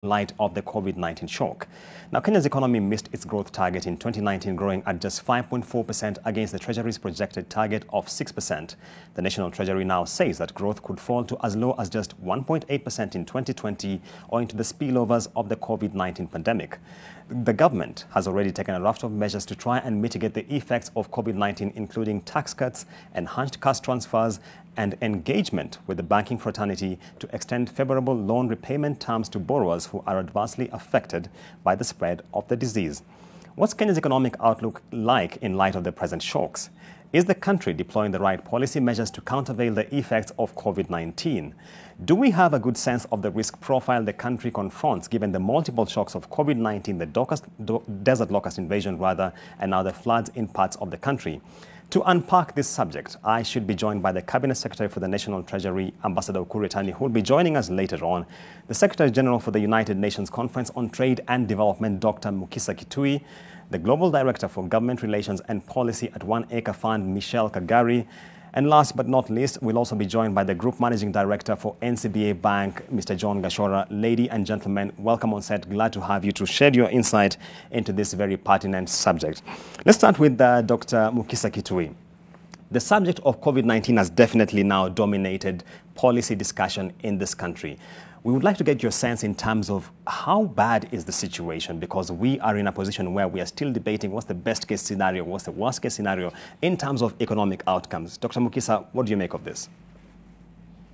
light of the COVID-19 shock. Now, Kenya's economy missed its growth target in 2019, growing at just 5.4% against the Treasury's projected target of 6%. The National Treasury now says that growth could fall to as low as just 1.8% in 2020 owing to the spillovers of the COVID-19 pandemic. The government has already taken a raft of measures to try and mitigate the effects of COVID-19, including tax cuts, enhanced cash transfers, and engagement with the banking fraternity to extend favorable loan repayment terms to borrowers who are adversely affected by the spread of the disease. What's Kenya's economic outlook like in light of the present shocks? Is the country deploying the right policy measures to countervail the effects of COVID-19? Do we have a good sense of the risk profile the country confronts given the multiple shocks of COVID-19, the desert locust invasion and now the floods in parts of the country? To unpack this subject, I should be joined by the Cabinet Secretary for the National Treasury, Ambassador Ukur Yatani, who will be joining us later on, the Secretary General for the United Nations Conference on Trade and Development, Dr. Mukisa Kitui, the Global Director for Government Relations and Policy at One Acre Fund, Michelle Kagari, and last but not least, we'll also be joined by the Group Managing Director for NCBA Bank, Mr. John Gashora. Ladies and gentlemen, welcome on set. Glad to have you to share your insight into this very pertinent subject. Let's start with Dr. Mukisa Kitui. The subject of COVID-19 has definitely now dominated policy discussion in this country. We would like to get your sense in terms of how bad is the situation, because we are in a position where we are still debating what's the best case scenario, what's the worst case scenario in terms of economic outcomes. Dr. Mukisa, what do you make of this?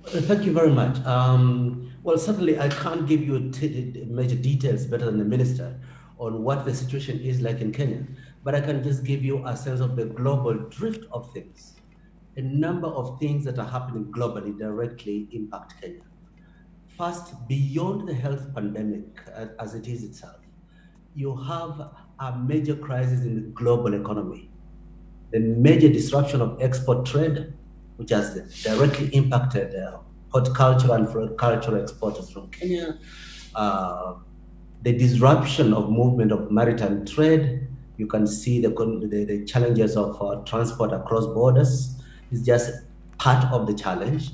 Thank you very much. Well, certainly I can't give you major details better than the minister on what the situation is like in Kenya, but I can just give you a sense of the global drift of things. A number of things that are happening globally directly impact Kenya. First, beyond the health pandemic as it is itself, you have a major crisis in the global economy. The major disruption of export trade, which has directly impacted horticulture and floriculture exporters from Kenya. The disruption of movement of maritime trade. You can see the challenges of transport across borders is just part of the challenge.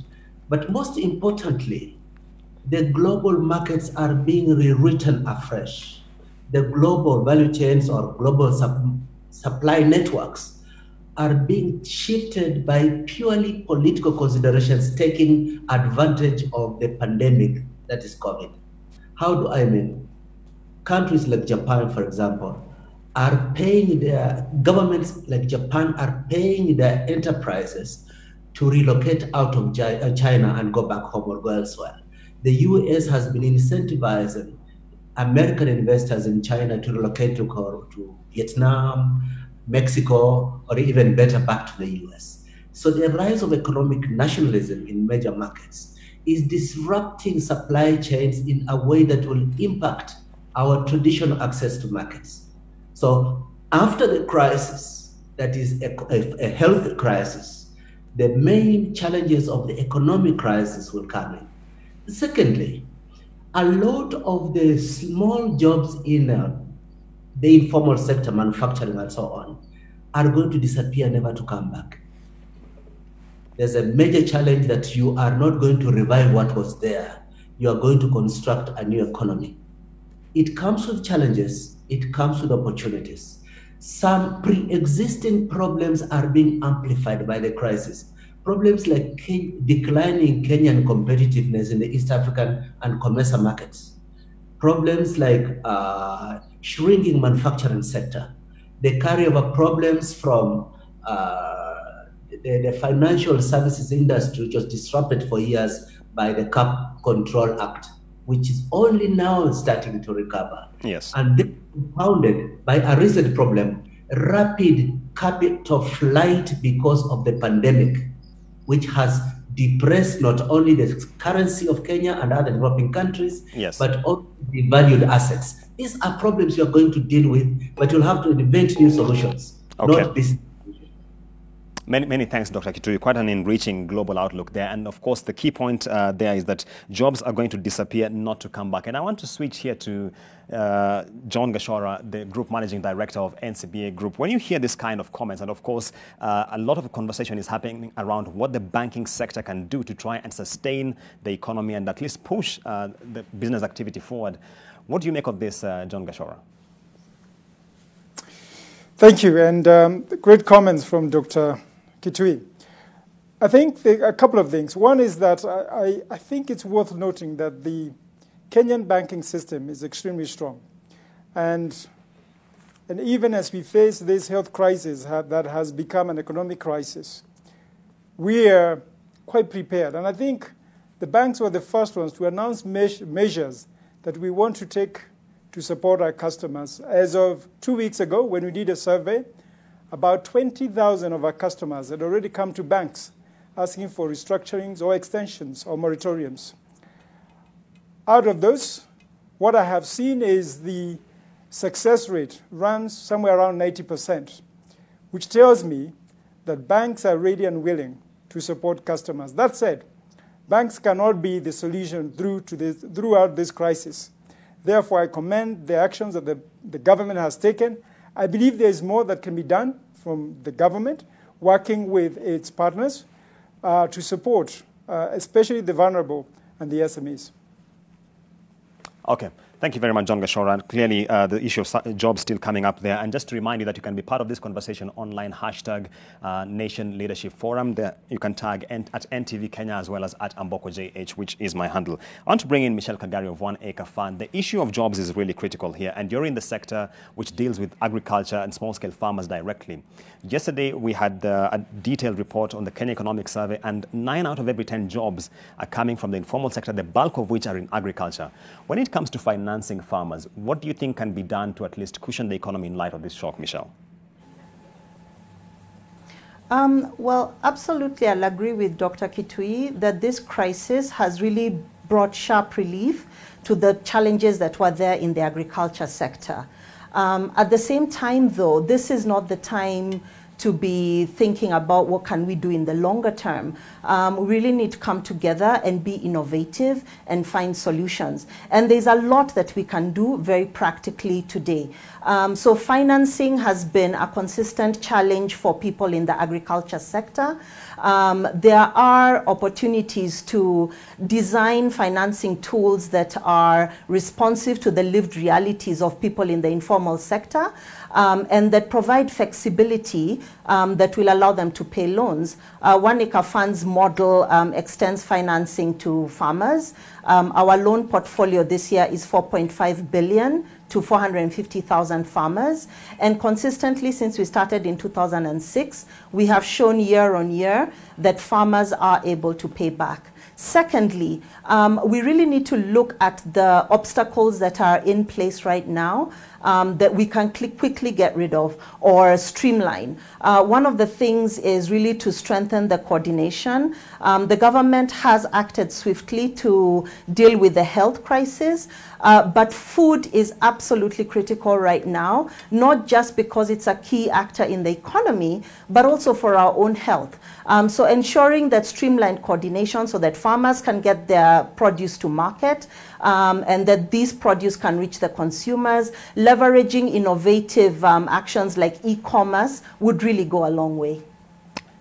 But most importantly, the global markets are being rewritten afresh. The global value chains or global supply networks are being shifted by purely political considerations, taking advantage of the pandemic that is COVID. How do I mean? Countries like Japan, for example, are paying their governments like Japan are paying their enterprises to relocate out of China and go back home or go elsewhere. The US has been incentivizing American investors in China to relocate to Vietnam, Mexico, or even better, back to the US. So the rise of economic nationalism in major markets is disrupting supply chains in a way that will impact our traditional access to markets. So after the crisis, that is a health crisis, the main challenges of the economic crisis will come in. Secondly, a lot of the small jobs in the informal sector, manufacturing and so on, are going to disappear, never to come back. There's a major challenge that you are not going to revive what was there. You are going to construct a new economy. It comes with challenges, it comes with opportunities. Some pre-existing problems are being amplified by the crisis. Problems like declining Kenyan competitiveness in the East African and COMESA markets. Problems like shrinking manufacturing sector. The carryover problems from the financial services industry, which was disrupted for years by the Cap Control Act, which is only now starting to recover. Yes. And this is compounded by a recent problem, rapid capital flight because of the pandemic, which has depressed not only the currency of Kenya and other developing countries, yes, but also the valued assets. These are problems you're going to deal with, but you'll have to invent new solutions, okay, not this. Many thanks, Dr. Kitui. Quite an enriching global outlook there. And of course, the key point there is that jobs are going to disappear, not to come back. And I want to switch here to John Gashora, the Group Managing Director of NCBA Group. When you hear this kind of comments, and of course, a lot of conversation is happening around what the banking sector can do to try and sustain the economy and at least push the business activity forward. What do you make of this, John Gashora? Thank you, and great comments from Dr. Kitui. I think a couple of things. One is that I think it's worth noting that the Kenyan banking system is extremely strong. And even as we face this health crisis that has become an economic crisis, we are quite prepared. And I think the banks were the first ones to announce measures that we want to take to support our customers. As of 2 weeks ago, when we did a survey, about 20,000 of our customers had already come to banks asking for restructurings or extensions or moratoriums. Out of those, what I have seen is the success rate runs somewhere around 90%, which tells me that banks are ready and willing to support customers. That said, banks cannot be the solution throughout this crisis. Therefore, I commend the actions that the government has taken. I believe there is more that can be done from the government, working with its partners to support, especially the vulnerable and the SMEs. Okay. Thank you very much, John Gashora. Clearly, the issue of jobs still coming up there. And just to remind you that you can be part of this conversation online, hashtag Nation Leadership Forum. There you can tag at NTV Kenya as well as at AmbokoJH, which is my handle. I want to bring in Michelle Kagari of One Acre Fund. The issue of jobs is really critical here. And you're in the sector which deals with agriculture and small-scale farmers directly. Yesterday, we had a detailed report on the Kenya Economic Survey, and 9 out of every 10 jobs are coming from the informal sector, the bulk of which are in agriculture. When it comes to financing farmers, what do you think can be done to at least cushion the economy in light of this shock, Michelle? Well, absolutely, I'll agree with Dr. Kitui that this crisis has really brought sharp relief to the challenges that were there in the agriculture sector. At the same time, though, this is not the time to be thinking about what can we do in the longer term. We really need to come together and be innovative and find solutions. And there's a lot that we can do very practically today. So financing has been a consistent challenge for people in the agriculture sector. There are opportunities to design financing tools that are responsive to the lived realities of people in the informal sector and that provide flexibility that will allow them to pay loans. One Acre Fund's model extends financing to farmers. Our loan portfolio this year is 4.5 billion to 450,000 farmers. And consistently since we started in 2006, we have shown year on year that farmers are able to pay back. Secondly, we really need to look at the obstacles that are in place right now that we can quickly get rid of or streamline. One of the things is really to strengthen the coordination. The government has acted swiftly to deal with the health crisis, but food is absolutely critical right now, not just because it's a key actor in the economy, but also for our own health. So ensuring that streamlined coordination so that farmers can get their produce to market and that these produce can reach the consumers, leveraging innovative actions like e-commerce would really go a long way.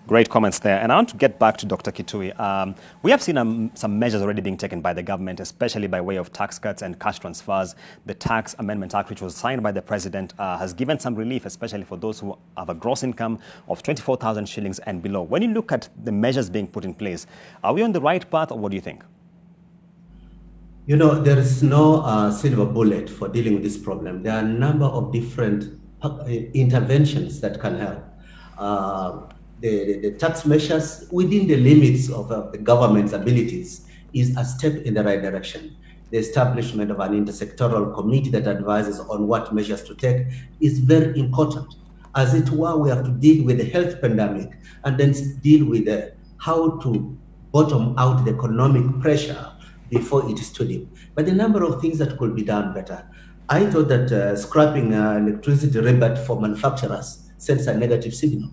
Great comments there. And I want to get back to Dr. Kitui. We have seen some measures already being taken by the government, especially by way of tax cuts and cash transfers. The Tax Amendment Act, which was signed by the president, has given some relief, especially for those who have a gross income of 24,000 shillings and below. When you look at the measures being put in place, are we on the right path, or what do you think? You know, there is no silver bullet for dealing with this problem. There are a number of different interventions that can help. The tax measures within the limits of the government's abilities is a step in the right direction. The establishment of an intersectoral committee that advises on what measures to take is very important. As it were, we have to deal with the health pandemic and then deal with how to bottom out the economic pressure before it is too deep. But the number of things that could be done better. I thought that scrapping electricity rebate for manufacturers sends a negative signal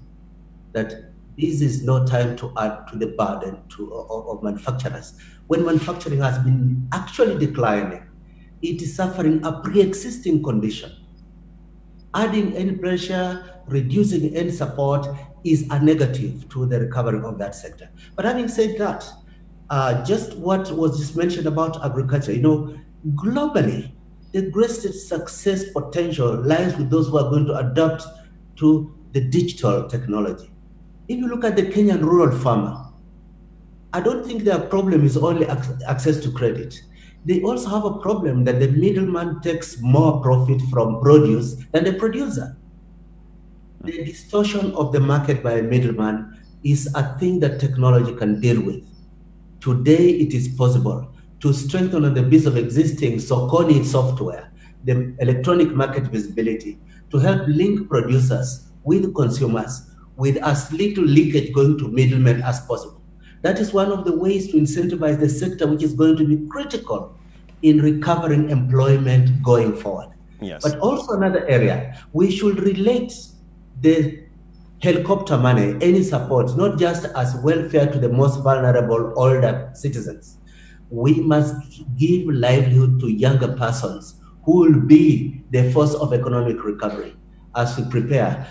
that this is no time to add to the burden of manufacturers. When manufacturing has been actually declining, it is suffering a pre-existing condition. Adding any pressure, reducing any support is a negative to the recovery of that sector. But having said that, just what was just mentioned about agriculture, globally, the greatest success potential lies with those who are going to adapt to the digital technology. If you look at the Kenyan rural farmer, I don't think their problem is only access to credit. They also have a problem that the middleman takes more profit from produce than the producer. The distortion of the market by a middleman is a thing that technology can deal with. Today, it is possible to strengthen on the base of existing Sokoni software, the electronic market visibility, to help link producers with consumers with as little leakage going to middlemen as possible. That is one of the ways to incentivize the sector, which is going to be critical in recovering employment going forward. Yes. But also another area, we should relate the helicopter money, any support, not just as welfare to the most vulnerable older citizens. We must give livelihood to younger persons who will be the force of economic recovery as we prepare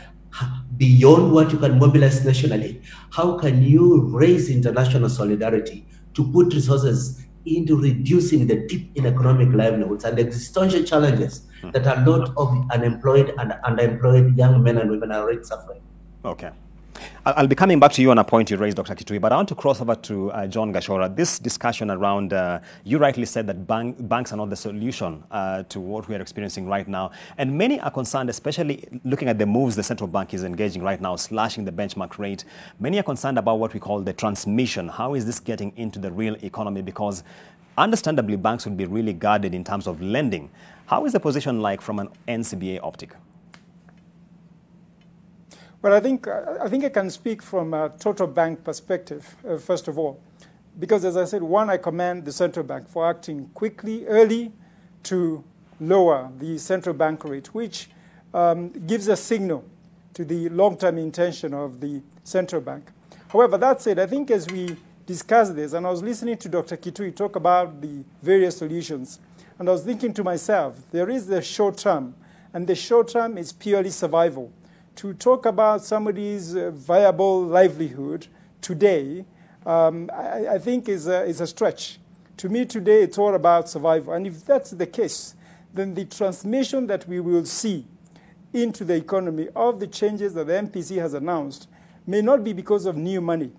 beyond what you can mobilize nationally. How can you raise international solidarity to put resources into reducing the dip in economic livelihoods and the existential challenges that a lot of unemployed and underemployed young men and women are already suffering? Okay. I'll be coming back to you on a point you raised, Dr. Kitui, but I want to cross over to John Gashora. This discussion around, you rightly said that banks are not the solution to what we are experiencing right now. And many are concerned, especially looking at the moves the central bank is engaging right now, slashing the benchmark rate. Many are concerned about what we call the transmission. How is this getting into the real economy? Because understandably, banks will be really guarded in terms of lending. How is the position like from an NCBA optic? Well, I think I can speak from a total bank perspective, first of all, because as I said, one, I commend the central bank for acting quickly, early to lower the central bank rate, which gives a signal to the long-term intention of the central bank. However, that said, I think as we discuss this, and I was listening to Dr. Kitui talk about the various solutions, and I was thinking to myself, there is the short term, and the short term is purely survival. To talk about somebody's viable livelihood today, I think is a stretch. To me today, it's all about survival. And if that's the case, then the transmission that we will see into the economy of the changes that the MPC has announced may not be because of new money,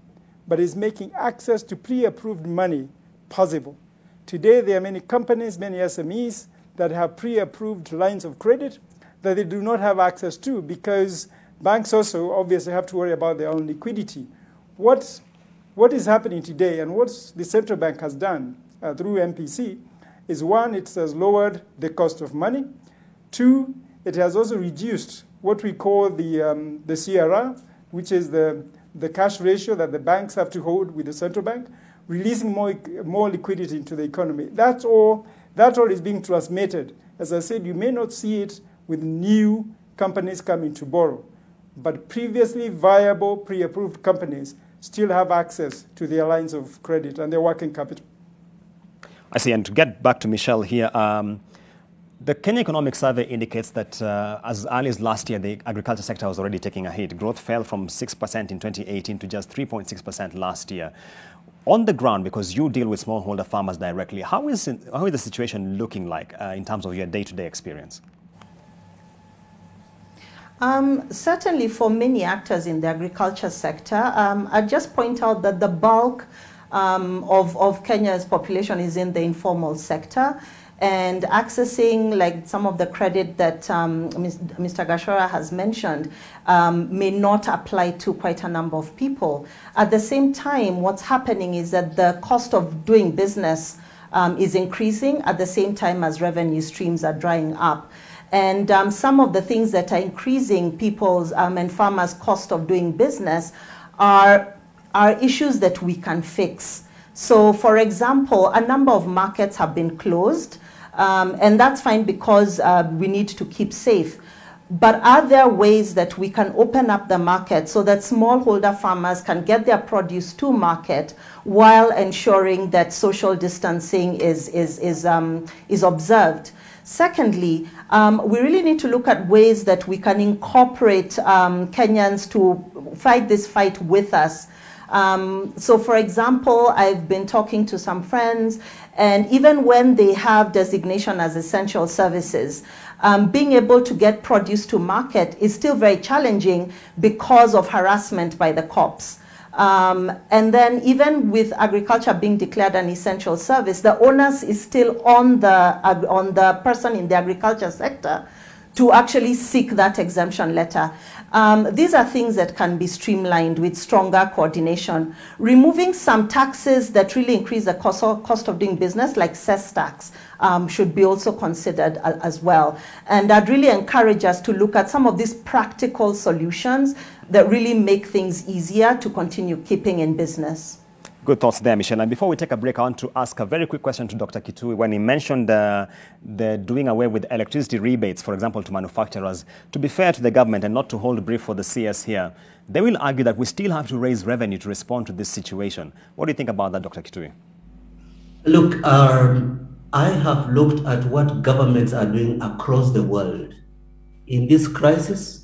but is making access to pre-approved money possible. Today, there are many companies, many SMEs that have pre-approved lines of credit that they do not have access to because banks also obviously have to worry about their own liquidity. What is happening today and what the central bank has done through MPC is, one, it has lowered the cost of money. Two, it has also reduced what we call the CRR, which is the cash ratio that the banks have to hold with the central bank, releasing more liquidity into the economy. That all is being transmitted. As I said, you may not see it with new companies coming to borrow, but previously viable, pre-approved companies still have access to their lines of credit and their working capital. I see. And to get back to Michelle here, the Kenya Economic Survey indicates that as early as last year, the agriculture sector was already taking a hit. Growth fell from 6% in 2018 to just 3.6% last year. On the ground, because you deal with smallholder farmers directly, how is the situation looking like in terms of your day-to-day experience? Certainly for many actors in the agriculture sector, I just point out that the bulk of Kenya's population is in the informal sector, and accessing like some of the credit that Mr. Gashora has mentioned may not apply to quite a number of people. At the same time, what's happening is that the cost of doing business is increasing at the same time as revenue streams are drying up. And some of the things that are increasing people's and farmers' cost of doing business are issues that we can fix. So, for example, a number of markets have been closed, and that's fine because we need to keep safe. But are there ways that we can open up the market so that smallholder farmers can get their produce to market while ensuring that social distancing is observed? Secondly, we really need to look at ways that we can incorporate Kenyans to fight this fight with us. So for example, I've been talking to some friends, and even when they have designation as essential services, being able to get produce to market is still very challenging because of harassment by the cops. And then even with agriculture being declared an essential service, the onus is still on the person in the agriculture sector to actually seek that exemption letter. These are things that can be streamlined with stronger coordination. Removing some taxes that really increase the cost of doing business, like cess tax, should be also considered as well. And I'd really encourage us to look at some of these practical solutions that really make things easier to continue keeping in business. Good thoughts there, Michelle. And before we take a break, I want to ask a very quick question to Dr. Kitui. When he mentioned the doing away with electricity rebates, for example, to manufacturers, to be fair to the government and not to hold brief for the CS here, they will argue that we still have to raise revenue to respond to this situation. What do you think about that, Dr. Kitui? Look, I have looked at what governments are doing across the world. In this crisis,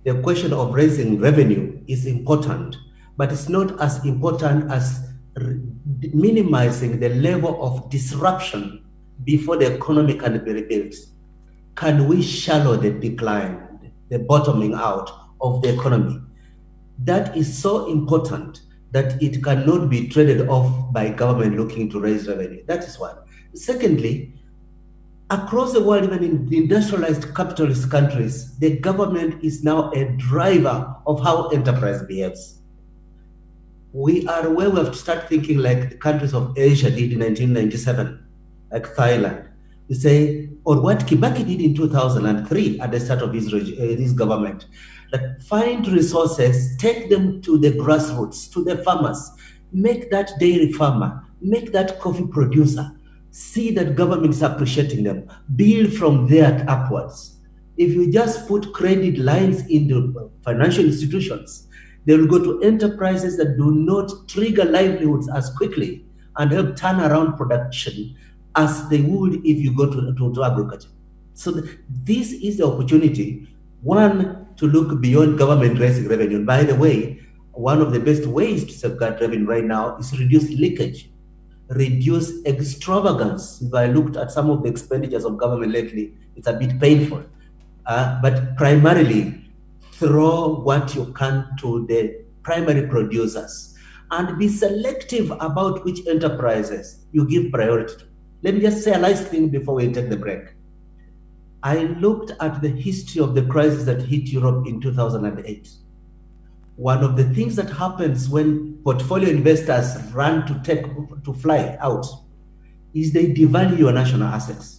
the question of raising revenue is important, but it's not as important as minimizing the level of disruption before the economy can be rebuilt. Can we shallow the decline, the bottoming out of the economy? That is so important that it cannot be traded off by government looking to raise revenue. That is one. Secondly, across the world, even in the industrialized capitalist countries, the government is now a driver of how enterprise behaves. We are where we have to start thinking like the countries of Asia did in 1997, like Thailand. You say, or what Kibaki did in 2003 at the start of his government, that find resources, take them to the grassroots, to the farmers, make that dairy farmer, make that coffee producer, see that government is appreciating them, build from there upwards. If you just put credit lines into financial institutions, they will go to enterprises that do not trigger livelihoods as quickly and help turn around production as they would if you go to agriculture. So this is the opportunity, one, to look beyond government raising revenue. And by the way, one of the best ways to safeguard revenue right now is reduce leakage, reduce extravagance. If I looked at some of the expenditures of government lately, it's a bit painful. But primarily, throw what you can to the primary producers and be selective about which enterprises you give priority to. Let me just say a last thing before we take the break. I looked at the history of the crisis that hit Europe in 2008. One of the things that happens when portfolio investors run to fly out is they devalue your national assets.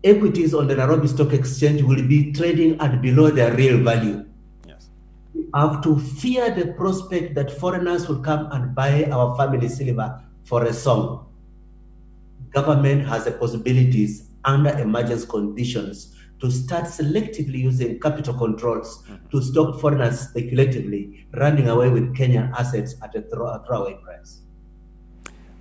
Equities on the Nairobi Stock Exchange will be trading at below their real value. Yes. You have to fear the prospect that foreigners will come and buy our family silver for a song. Government has the possibilities under emergency conditions to start selectively using capital controls to stop foreigners speculatively running away with Kenyan assets at a throwaway price.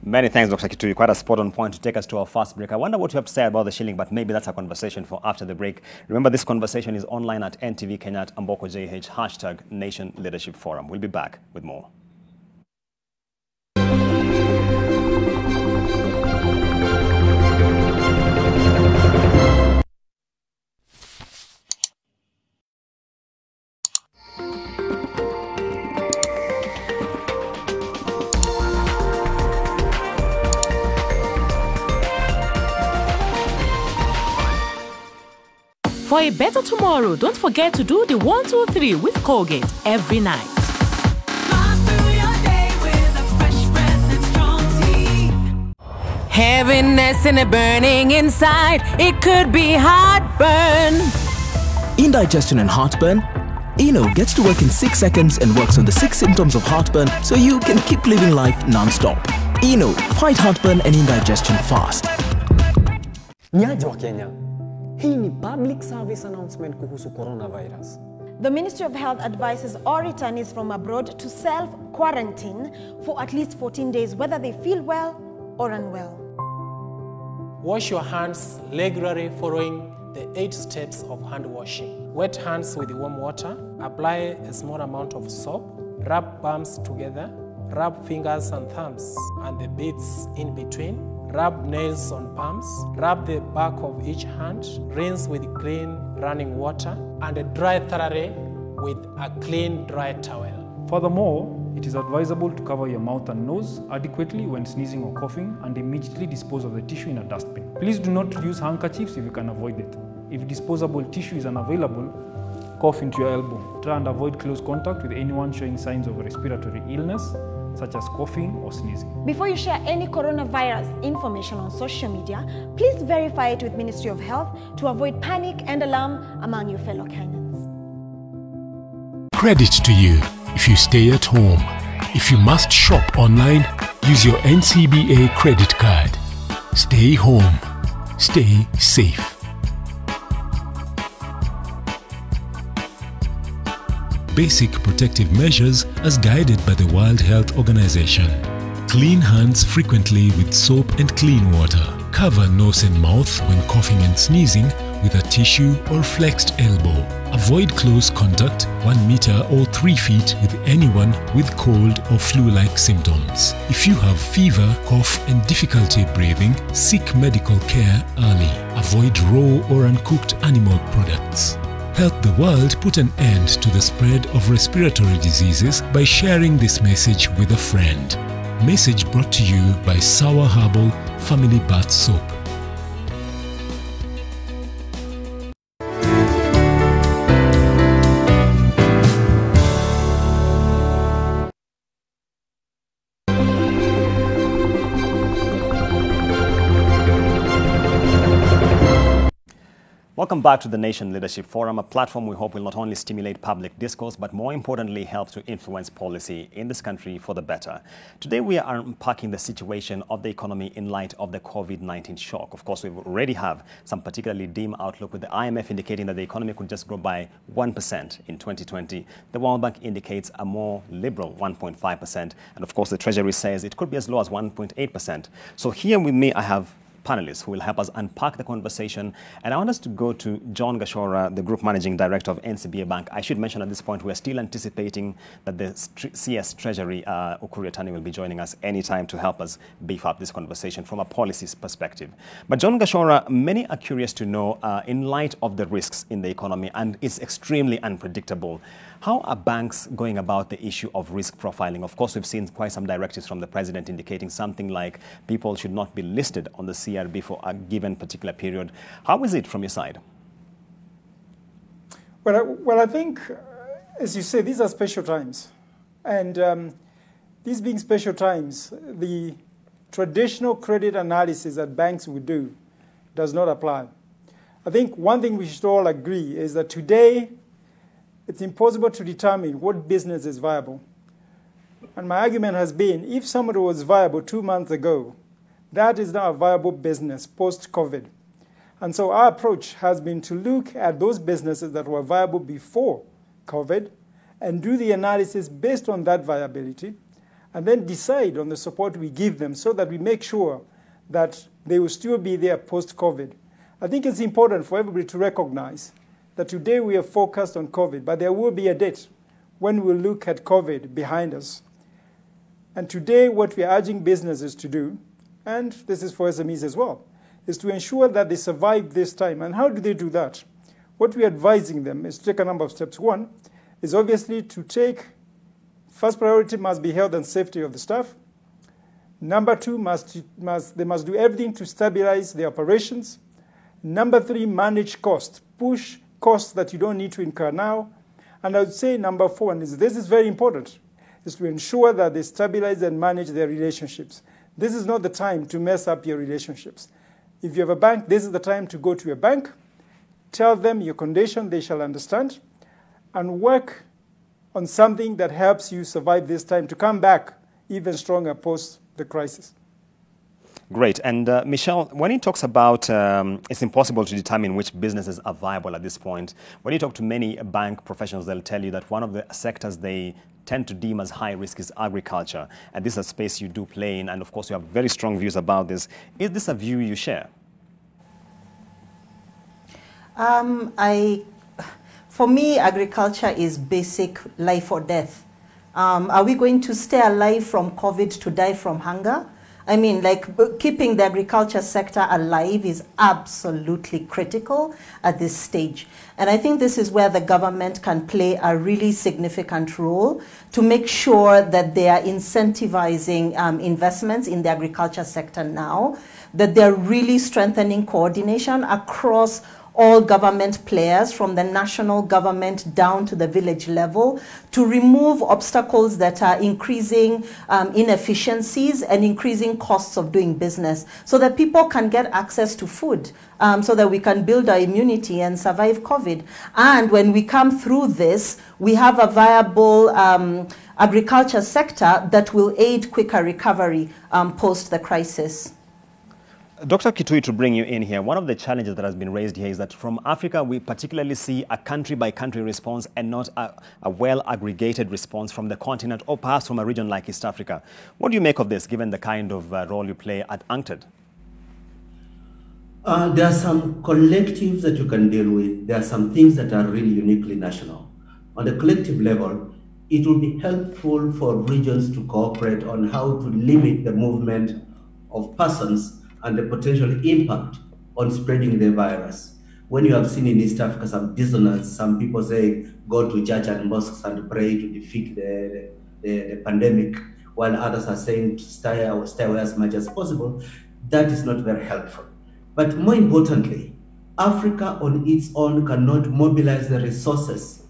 Many thanks, Dr. Kitui. Quite a spot on point to take us to our first break. I wonder what you have to say about the shilling, but maybe that's a conversation for after the break. Remember, this conversation is online at NTV Kenya at AmbokoJH, #Nation Leadership Forum. We'll be back with more. For a better tomorrow, don't forget to do the 1, 2, 3 with Colgate every night. Heaviness and a burning inside, it could be heartburn. Indigestion and heartburn? Eno gets to work in 6 seconds and works on the 6 symptoms of heartburn so you can keep living life non-stop. Eno, fight heartburn and indigestion fast. Nyaji wa Kenya. Hii ni public service announcement kuhusu coronavirus. The Ministry of Health advises all returnees from abroad to self-quarantine for at least 14 days, whether they feel well or unwell. Wash your hands regularly following the 8 steps of hand washing. Wet hands with warm water, apply a small amount of soap, rub palms together, rub fingers and thumbs and the beads in between, rub nails on palms, rub the back of each hand, rinse with clean running water, and dry thoroughly with a clean dry towel. Furthermore, it is advisable to cover your mouth and nose adequately when sneezing or coughing and immediately dispose of the tissue in a dustbin. Please do not use handkerchiefs if you can avoid it. If disposable tissue is unavailable, cough into your elbow. Try and avoid close contact with anyone showing signs of respiratory illness, such as coughing or sneezing. Before you share any coronavirus information on social media, please verify it with Ministry of Health to avoid panic and alarm among your fellow Kenyans. Credit to you if you stay at home. If you must shop online, use your NCBA credit card. Stay home. Stay safe. Basic protective measures as guided by the World Health Organization. Clean hands frequently with soap and clean water. Cover nose and mouth when coughing and sneezing with a tissue or flexed elbow. Avoid close contact 1 meter or 3 feet with anyone with cold or flu-like symptoms. If you have fever, cough and difficulty breathing, seek medical care early. Avoid raw or uncooked animal products. Help the world put an end to the spread of respiratory diseases by sharing this message with a friend. Message brought to you by Sour Herbal Family Bath Soap. Welcome back to the Nation Leadership Forum, a platform we hope will not only stimulate public discourse, but more importantly, help to influence policy in this country for the better. Today, we are unpacking the situation of the economy in light of the COVID-19 shock. Of course, we already have some particularly dim outlook, with the IMF indicating that the economy could just grow by 1% in 2020. The World Bank indicates a more liberal 1.5%. And of course, the Treasury says it could be as low as 1.8%. So here with me, I have panelists who will help us unpack the conversation. And I want us to go to John Gashora, the Group Managing Director of NCBA Bank. I should mention at this point, we're still anticipating that the CS Treasury, Ukur Yatani, will be joining us anytime to help us beef up this conversation from a policy perspective. But John Gashora, many are curious to know, in light of the risks in the economy, and it's extremely unpredictable, how are banks going about the issue of risk profiling? Of course, we've seen quite some directives from the president indicating something like people should not be listed on the CRB for a given particular period. How is it from your side? Well, I think, as you say, these are special times. And these being special times, the traditional credit analysis that banks would do does not apply. I think one thing we should all agree is that today, it's impossible to determine what business is viable. And my argument has been, if somebody was viable 2 months ago, that is now a viable business post-COVID. And so our approach has been to look at those businesses that were viable before COVID and do the analysis based on that viability, and then decide on the support we give them so that we make sure that they will still be there post-COVID. I think it's important for everybody to recognize that today we are focused on COVID, but there will be a date when we'll look at COVID behind us. And today what we are urging businesses to do, and this is for SMEs as well, is to ensure that they survive this time. And how do they do that? What we are advising them is to take a number of steps. One is obviously to take, first priority must be health and safety of the staff. Number two, they must do everything to stabilize the operations. Number three, manage cost, push costs that you don't need to incur now. And I would say number four, and this is very important, is to ensure that they stabilize and manage their relationships. This is not the time to mess up your relationships. If you have a bank, this is the time to go to your bank, tell them your condition, they shall understand, and work on something that helps you survive this time to come back even stronger post the crisis. Great. And Michelle, when he talks about it's impossible to determine which businesses are viable at this point, when you talk to many bank professionals, they'll tell you that one of the sectors they tend to deem as high risk is agriculture. And this is a space you do play in. And of course, you have very strong views about this. Is this a view you share? For me, agriculture is basic life or death. Are we going to stay alive from COVID to die from hunger? I mean, like, keeping the agriculture sector alive is absolutely critical at this stage. And I think this is where the government can play a really significant role to make sure that they are incentivizing investments in the agriculture sector now, that they're really strengthening coordination across all government players from the national government down to the village level to remove obstacles that are increasing inefficiencies and increasing costs of doing business so that people can get access to food so that we can build our immunity and survive COVID. And when we come through this, we have a viable agriculture sector that will aid quicker recovery post the crisis. Dr. Kitui, to bring you in here, one of the challenges that has been raised here is that from Africa, we particularly see a country-by-country response and not a well-aggregated response from the continent or perhaps from a region like East Africa. What do you make of this, given the kind of role you play at UNCTAD? There are some collectives that you can deal with. There are some things that are really uniquely national. On the collective level, it will be helpful for regions to cooperate on how to limit the movement of persons and the potential impact on spreading the virus. When you have seen in East Africa some dissonance, some people say go to church and mosques and pray to defeat the pandemic, while others are saying to stay away as much as possible. That is not very helpful. But more importantly, Africa on its own cannot mobilize the resources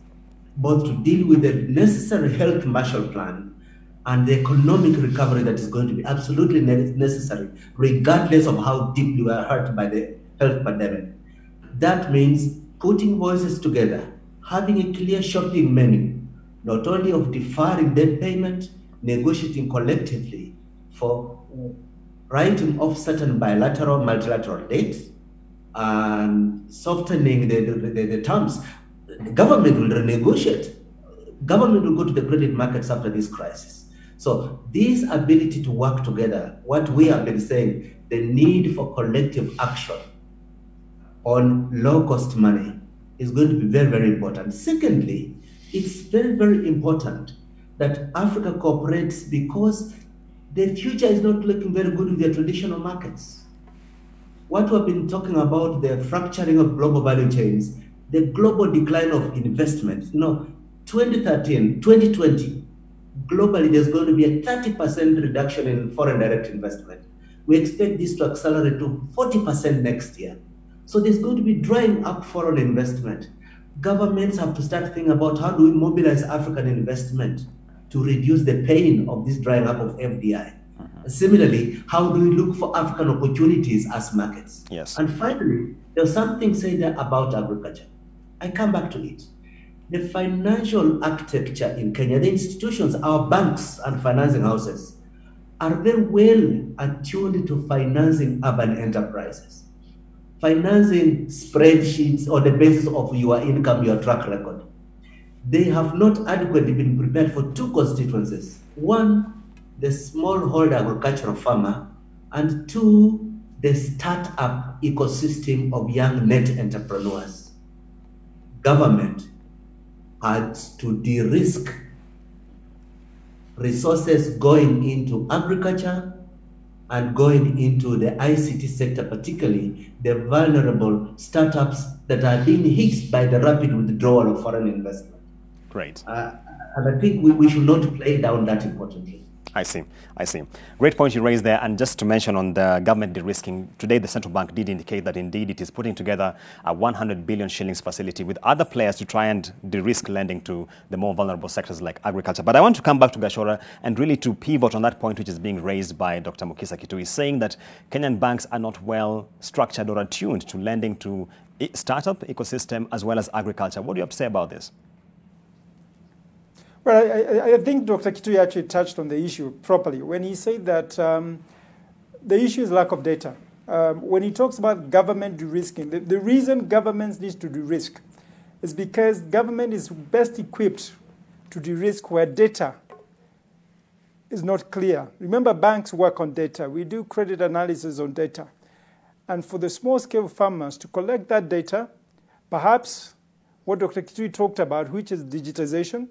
both to deal with the necessary health Marshall Plan and the economic recovery that is going to be absolutely necessary, regardless of how deeply we are hurt by the health pandemic. That means putting voices together, having a clear shopping menu, not only of deferring debt payment, negotiating collectively for writing off certain bilateral, multilateral debt, and softening the terms. The government will renegotiate. Government will go to the credit markets after this crisis. So this ability to work together, what we have been saying, the need for collective action on low-cost money is going to be very, very important. Secondly, it's very, very important that Africa cooperates because the future is not looking very good with their traditional markets. What we've been talking about, the fracturing of global value chains, the global decline of investment. 2013, 2020, globally, there's going to be a 30% reduction in foreign direct investment. We expect this to accelerate to 40% next year. So there's going to be drying up foreign investment. Governments have to start thinking about how do we mobilize African investment to reduce the pain of this drying up of FDI. Similarly, how do we look for African opportunities as markets? Yes. And finally, there's something said there about agriculture. I come back to it. The financial architecture in Kenya, the institutions, our banks and financing houses, are very well attuned to financing urban enterprises, financing spreadsheets on the basis of your income, your track record. They have not adequately been prepared for two constituencies. One, the smallholder agricultural farmer, and two, the startup ecosystem of young net entrepreneurs. Government has to de-risk resources going into agriculture and going into the ICT sector, particularly the vulnerable startups that are being hit by the rapid withdrawal of foreign investment. Great. And I think we should not play down that importantly. I see. Great point you raised there. And just to mention on the government de-risking, today the central bank did indicate that indeed it is putting together a 100 billion shillings facility with other players to try and de-risk lending to the more vulnerable sectors like agriculture. But I want to come back to Gashora and really to pivot on that point which is being raised by Dr. Mukisa Kitui, saying that Kenyan banks are not well structured or attuned to lending to startup ecosystem as well as agriculture. What do you have to say about this? Well, I think Dr. Kitui actually touched on the issue properly when he said that the issue is lack of data. When he talks about government de-risking, the reason governments need to de-risk is because government is best equipped to de-risk where data is not clear. Remember, banks work on data. We do credit analysis on data. And for the small-scale farmers to collect that data, perhaps what Dr. Kitui talked about, which is digitization,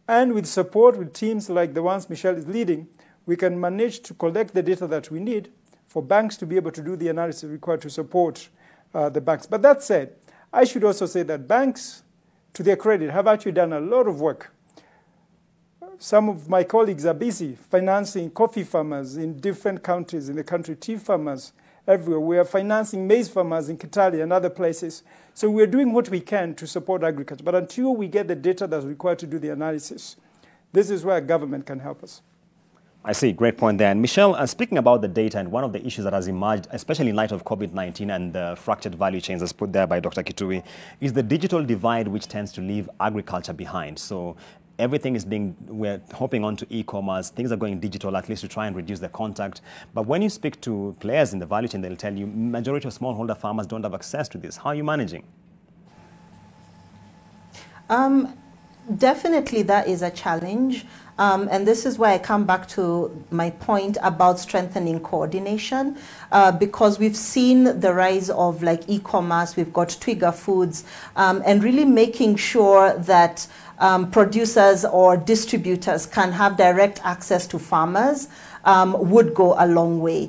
and with support with teams like the ones Michelle is leading, we can manage to collect the data that we need for banks to be able to do the analysis required to support the banks. But that said, I should also say that banks, to their credit, have actually done a lot of work. Some of my colleagues are busy financing coffee farmers in different countries in the country, tea farmers everywhere. We are financing maize farmers in Kitale and other places. So we're doing what we can to support agriculture. But until we get the data that's required to do the analysis, this is where government can help us. I see, great point there. And Michelle, speaking about the data, and one of the issues that has emerged, especially in light of COVID-19 and the fractured value chains as put there by Dr. Kitui, is the digital divide, which tends to leave agriculture behind. So everything is we're hopping onto e-commerce, things are going digital, at least to try and reduce the contact. But when you speak to players in the value chain, they'll tell you majority of smallholder farmers don't have access to this. How are you managing? Definitely that is a challenge. And this is why I come back to my point about strengthening coordination, because we've seen the rise of like e-commerce, we've got Twiga Foods, and really making sure that producers or distributors can have direct access to farmers would go a long way.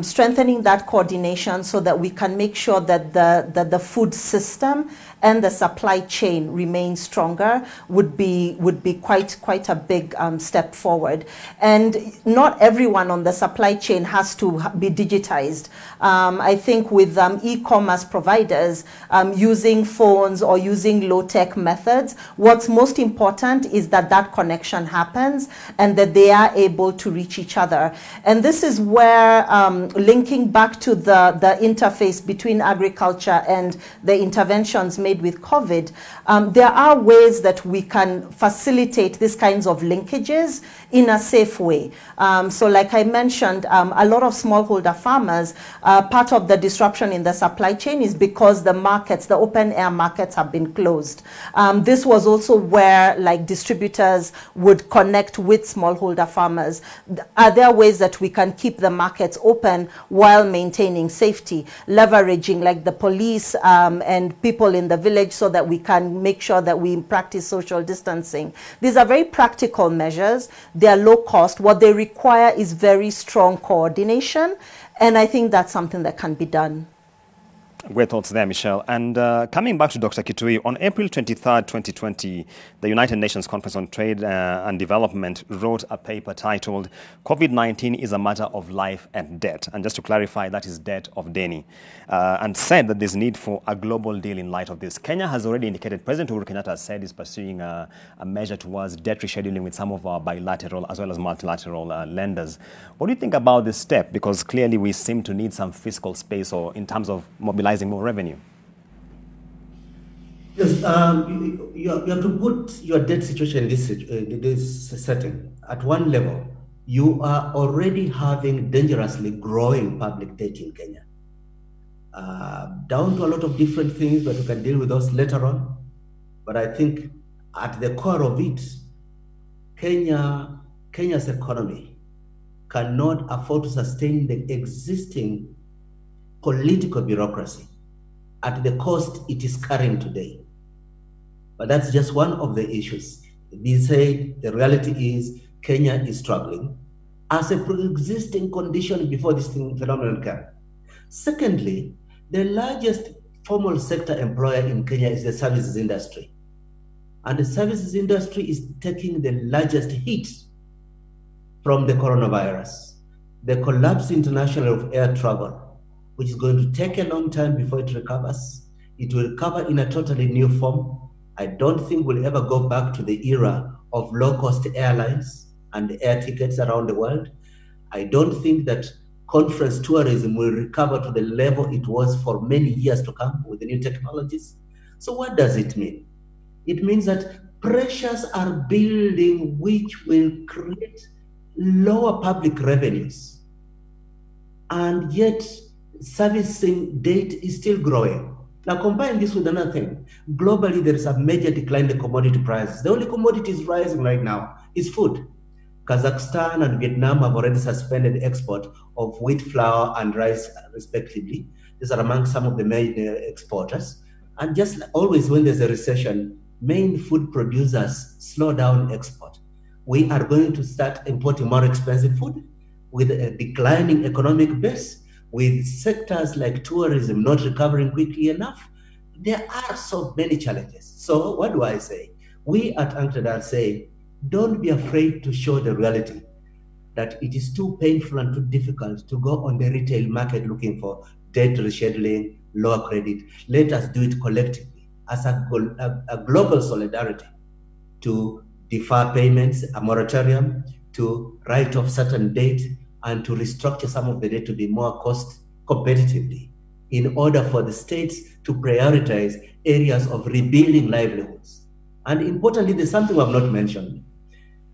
Strengthening that coordination so that we can make sure that the food system and the supply chain remains stronger would be quite a big step forward. And not everyone on the supply chain has to be digitized. I think with e-commerce providers using phones or using low-tech methods, what's most important is that that connection happens and that they are able to reach each other. And this is where linking back to the interface between agriculture and the interventions made with COVID, there are ways that we can facilitate these kinds of linkages in a safe way. So like I mentioned, a lot of smallholder farmers, part of the disruption in the supply chain is because the markets, the open air markets have been closed. This was also where like distributors would connect with smallholder farmers. Are there ways that we can keep the markets open while maintaining safety, leveraging like the police and people in the village so that we can make sure that we practice social distancing? These are very practical measures. They are low cost. What they require is very strong coordination, and I think that's something that can be done. Great thoughts there, Michelle. And coming back to Dr. Kitui, on April 23rd, 2020, the United Nations Conference on Trade and Development wrote a paper titled COVID-19 is a matter of life and death. And just to clarify, that is death of Deni. And said that there's need for a global deal in light of this. Kenya has already indicated, President Uhuru Kenyatta has said is pursuing a measure towards debt rescheduling with some of our bilateral as well as multilateral lenders. What do you think about this step? Because clearly we seem to need some fiscal space or in terms of mobilizing more revenue. Yes, you have to put your debt situation in this setting. At one level, you are already having dangerously growing public debt in Kenya. Down to a lot of different things, but we can deal with those later on. But I think at the core of it, Kenya's economy cannot afford to sustain the existing political bureaucracy at the cost it is carrying today. But that's just one of the issues. Being said, the reality is Kenya is struggling as a pre-existing condition before this phenomenon came. Secondly, the largest formal sector employer in Kenya is the services industry. And the services industry is taking the largest hit from the coronavirus. The collapse internationally of air travel, which is going to take a long time before it recovers. It will recover in a totally new form. I don't think we'll ever go back to the era of low-cost airlines and air tickets around the world. I don't think that conference tourism will recover to the level it was for many years to come with the new technologies. So what does it mean? It means that pressures are building which will create lower public revenues. and yet servicing debt is still growing. Now combine this with another thing. Globally, there is a major decline in commodity prices. The only commodities rising right now is food. Kazakhstan and Vietnam have already suspended export of wheat flour and rice respectively. These are among some of the main exporters. And just like always when there's a recession, main food producers slow down export. We are going to start importing more expensive food with a declining economic base, with sectors like tourism not recovering quickly enough. There are so many challenges. So what do I say? We at Ankledar say, don't be afraid to show the reality that it is too painful and too difficult to go on the retail market looking for debt rescheduling, lower credit. Let us do it collectively as a global solidarity to defer payments, a moratorium, to write off certain debt, and to restructure some of the debt to be more cost competitively in order for the states to prioritize areas of rebuilding livelihoods. And importantly, there's something I've not mentioned.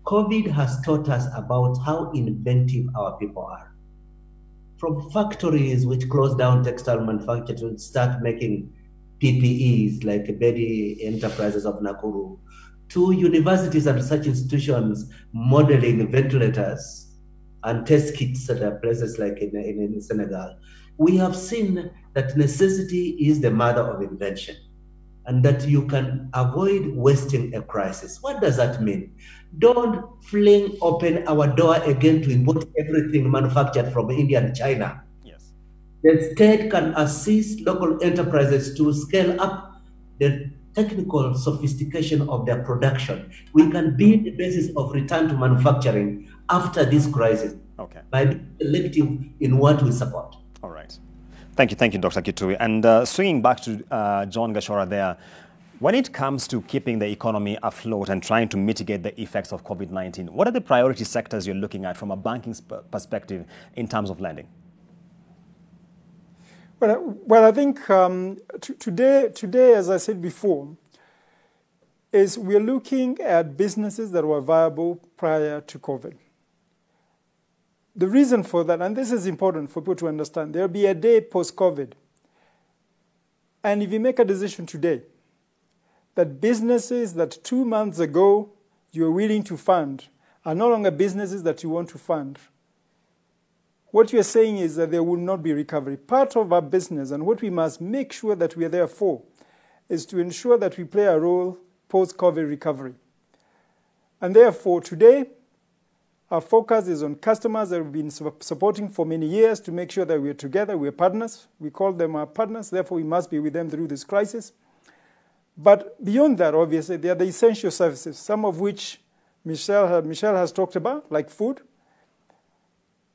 COVID has taught us about how inventive our people are. From factories which closed down textile manufacture to start making PPEs like Bedi Enterprises of Nakuru, to universities and research institutions modeling ventilators and test kits at places like in Senegal, we have seen that necessity is the mother of invention and that you can avoid wasting a crisis. What does that mean? Don't fling open our door again to import everything manufactured from India and China. Yes. The state can assist local enterprises to scale up the technical sophistication of their production. We can build the basis of return to manufacturing after this crisis by being selective in what we support. All right. Thank you, Dr. Kitui. And swinging back to John Gashora there, when it comes to keeping the economy afloat and trying to mitigate the effects of COVID-19, what are the priority sectors you're looking at from a banking perspective in terms of lending? Well, I think today, as I said before, is we're looking at businesses that were viable prior to COVID. The reason for that, and this is important for people to understand, there'll be a day post-COVID. And if you make a decision today that businesses that 2 months ago you were willing to fund are no longer businesses that you want to fund, what you're saying is that there will not be recovery. Part of our business and what we must make sure that we are there for is to ensure that we play a role post-COVID recovery. And therefore, today, our focus is on customers that we've been supporting for many years to make sure that we're together, we're partners. We call them our partners, therefore we must be with them through this crisis. But beyond that, obviously, there are the essential services, some of which Michelle has talked about, like food,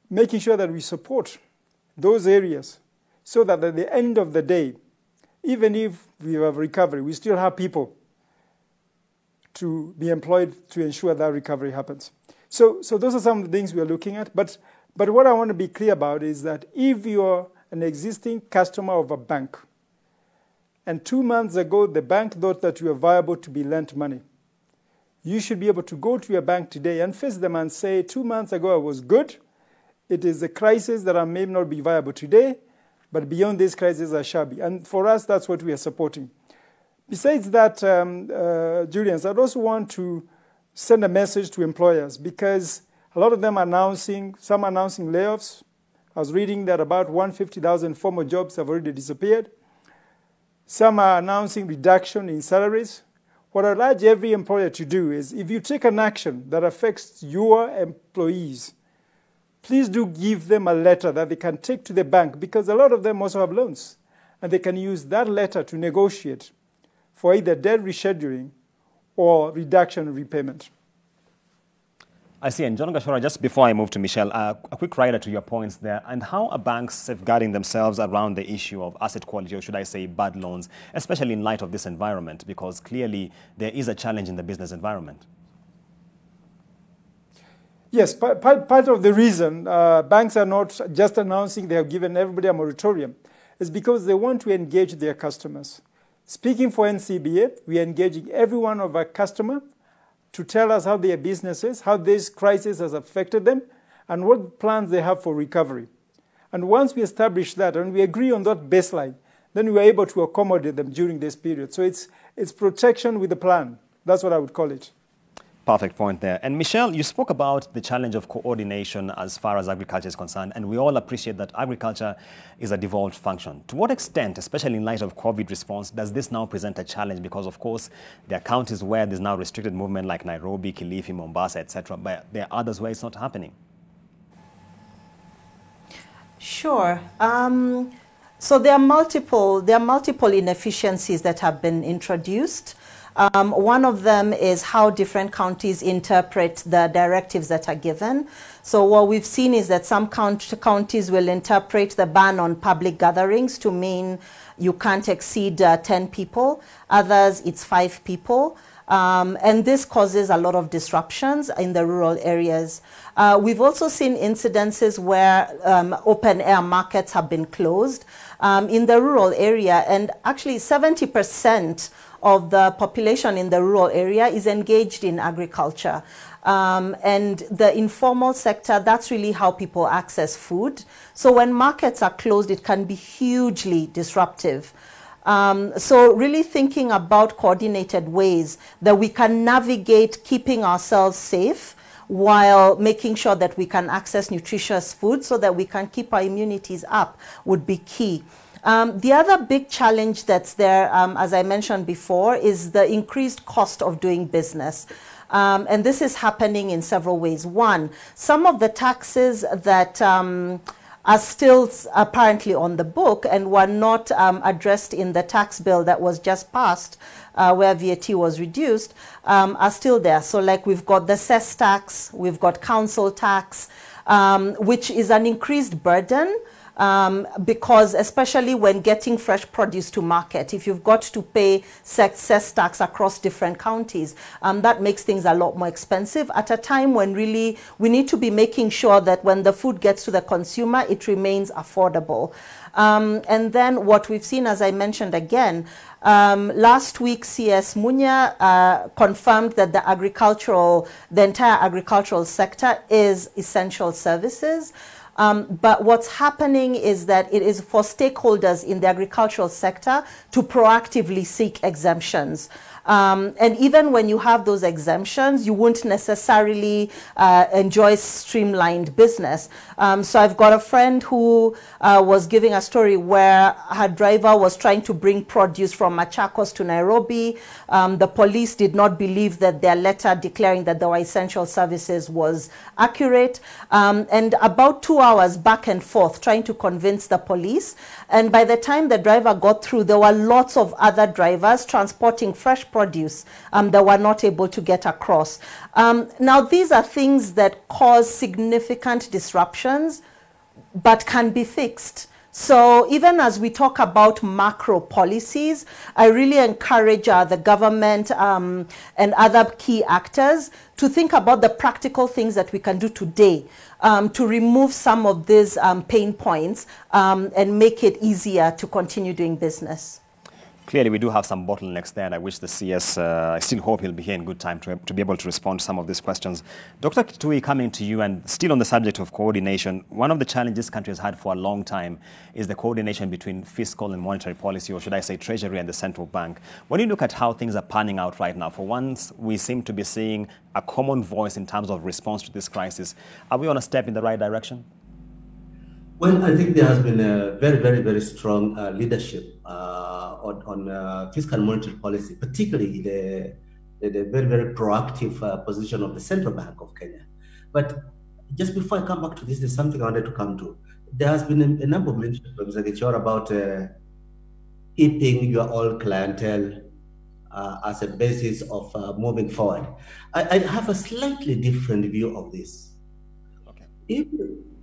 making sure that we support those areas so that at the end of the day, even if we have recovery, we still have people to be employed to ensure that recovery happens. So those are some of the things we are looking at. But what I want to be clear about is that if you're an existing customer of a bank, and 2 months ago the bank thought that you were viable to be lent money, you should be able to go to your bank today and face them and say, 2 months ago I was good. It is a crisis that I may not be viable today, but beyond this crisis I shall be. And for us, that's what we are supporting. Besides that, Julian, I'd also want to send a message to employers because a lot of them are announcing layoffs. I was reading that about 150,000 former jobs have already disappeared. Some are announcing reduction in salaries. What I'd urge every employer to do is if you take an action that affects your employees, please do give them a letter that they can take to the bank because a lot of them also have loans. And they can use that letter to negotiate for either debt rescheduling or reduction in repayment. I see. And John Gashora, just before I move to Michelle, a quick rider to your points there. And how are banks safeguarding themselves around the issue of asset quality, or should I say bad loans, especially in light of this environment? Because clearly there is a challenge in the business environment. Yes, part of the reason banks are not just announcing they have given everybody a moratorium is because they want to engage their customers. Speaking for NCBA, we are engaging every one of our customers to tell us how their business is, how this crisis has affected them, and what plans they have for recovery. And once we establish that and we agree on that baseline, then we are able to accommodate them during this period. So it's protection with a plan. That's what I would call it. Perfect point there. And Michelle, you spoke about the challenge of coordination as far as agriculture is concerned, and we all appreciate that agriculture is a devolved function. To what extent, especially in light of COVID response, does this now present a challenge? Because, of course, there are counties where there's now restricted movement like Nairobi, Kilifi, Mombasa, etc., but there are others where it's not happening. Sure. So there are multiple inefficiencies that have been introduced. One of them is how different counties interpret the directives that are given. So what we've seen is that some counties will interpret the ban on public gatherings to mean you can't exceed 10 people. Others, it's 5 people. And this causes a lot of disruptions in the rural areas. We've also seen incidences where open air markets have been closed in the rural area, and actually 70% of the population in the rural area is engaged in agriculture. And the informal sector, that's really how people access food. So when markets are closed, it can be hugely disruptive. So really thinking about coordinated ways that we can navigate keeping ourselves safe while making sure that we can access nutritious food so that we can keep our immunities up would be key. The other big challenge that's there, as I mentioned before, is the increased cost of doing business. And this is happening in several ways. One, some of the taxes that are still apparently on the book and were not addressed in the tax bill that was just passed, where VAT was reduced, are still there. So like we've got the cess tax, we've got council tax, which is an increased burden. Because especially when getting fresh produce to market, if you've got to pay cess tax across different counties, that makes things a lot more expensive at a time when really we need to be making sure that when the food gets to the consumer, it remains affordable. And then what we've seen, as I mentioned again, last week CS Munya confirmed that the entire agricultural sector is essential services. But what's happening is that it is for stakeholders in the agricultural sector to proactively seek exemptions. And even when you have those exemptions, you won't necessarily enjoy streamlined business. So I've got a friend who was giving a story where her driver was trying to bring produce from Machakos to Nairobi. The police did not believe that their letter declaring that there were essential services was accurate. And about 2 hours back and forth trying to convince the police. And by the time the driver got through, there were lots of other drivers transporting fresh produce that were not able to get across. Now, these are things that cause significant disruptions, but can be fixed. So even as we talk about macro policies, I really encourage the government and other key actors to think about the practical things that we can do today to remove some of these pain points and make it easier to continue doing business. Clearly, we do have some bottlenecks there, and I wish the CS, I still hope he'll be here in good time to be able to respond to some of these questions. Dr. Kitui, coming to you, and still on the subject of coordination, one of the challenges country has had for a long time is the coordination between fiscal and monetary policy, or should I say Treasury and the central bank. When you look at how things are panning out right now, for once, we seem to be seeing a common voice in terms of response to this crisis. Are we on a step in the right direction? Well, I think there has been a very, very, very strong leadership on fiscal and monetary policy, particularly the very, very proactive position of the Central Bank of Kenya. But just before I come back to this, there's something I wanted to come to. There has been a number of mentions from Mr. Gichora about keeping your old clientele as a basis of moving forward. I have a slightly different view of this. Okay. If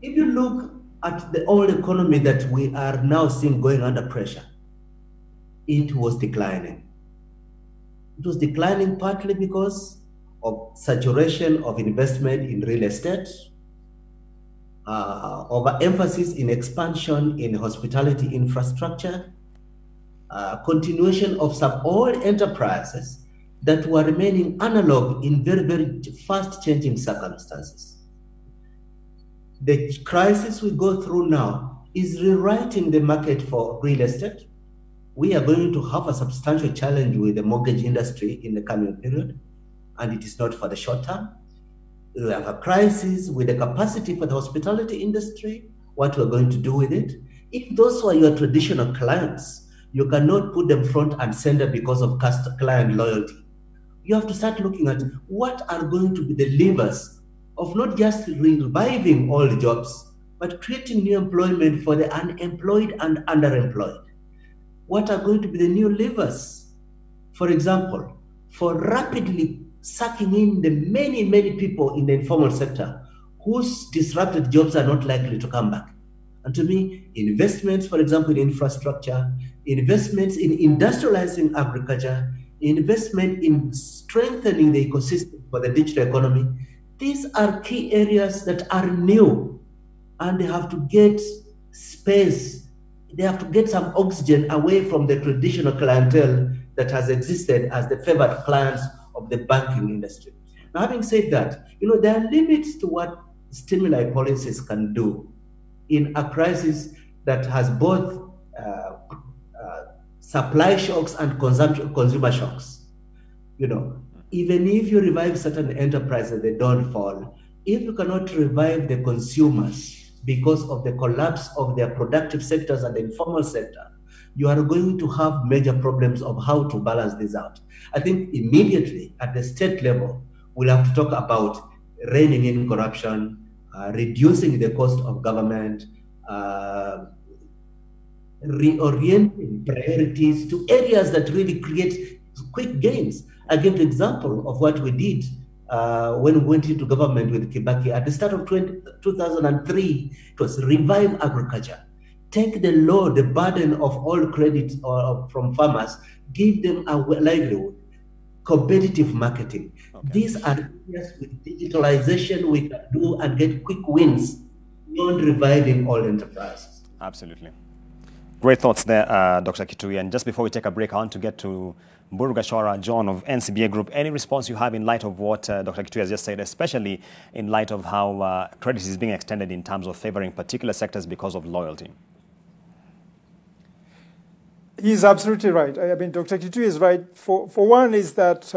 you look at the old economy that we are now seeing going under pressure, it was declining. It was declining partly because of saturation of investment in real estate, overemphasis in expansion in hospitality infrastructure, continuation of some old enterprises that were remaining analog in very, very fast changing circumstances. The crisis we go through now is rewriting the market for real estate. We are going to have a substantial challenge with the mortgage industry in the coming period, and it is not for the short term. We have a crisis with the capacity for the hospitality industry, what we're going to do with it. If those were your traditional clients, you cannot put them front and center because of client loyalty. You have to start looking at what are going to be the levers of not just reviving all the jobs, but creating new employment for the unemployed and underemployed. What are going to be the new levers, for example, for rapidly sucking in the many, many people in the informal sector whose disrupted jobs are not likely to come back? And to me, investments, for example, in infrastructure, investments in industrializing agriculture, investment in strengthening the ecosystem for the digital economy, these are key areas that are new, and they have to get space. They have to get some oxygen away from the traditional clientele that has existed as the favored clients of the banking industry. Now, having said that, there are limits to what stimuli policies can do in a crisis that has both supply shocks and consumer shocks. Even if you revive certain enterprises, they don't fall. If you cannot revive the consumers because of the collapse of their productive sectors and the informal sector, you are going to have major problems of how to balance this out. I think immediately at the state level, we'll have to talk about reining in corruption, reducing the cost of government, reorienting priorities to areas that really create quick gains. I give the example of what we did when we went into government with Kibaki. At the start of 2003, it was revive agriculture. Take the load, the burden of all credit from farmers, give them a livelihood, competitive marketing. Okay. These are areas with digitalization we can do and get quick wins beyond reviving all enterprises. Absolutely. Great thoughts there, Dr. Kitui. And just before we take a break, I want to get to Burugashora John of NCBA Group. Any response you have in light of what Dr. Kitui has just said, especially in light of how credit is being extended in terms of favoring particular sectors because of loyalty? He's absolutely right. I mean, Dr. Kitui is right. For one is that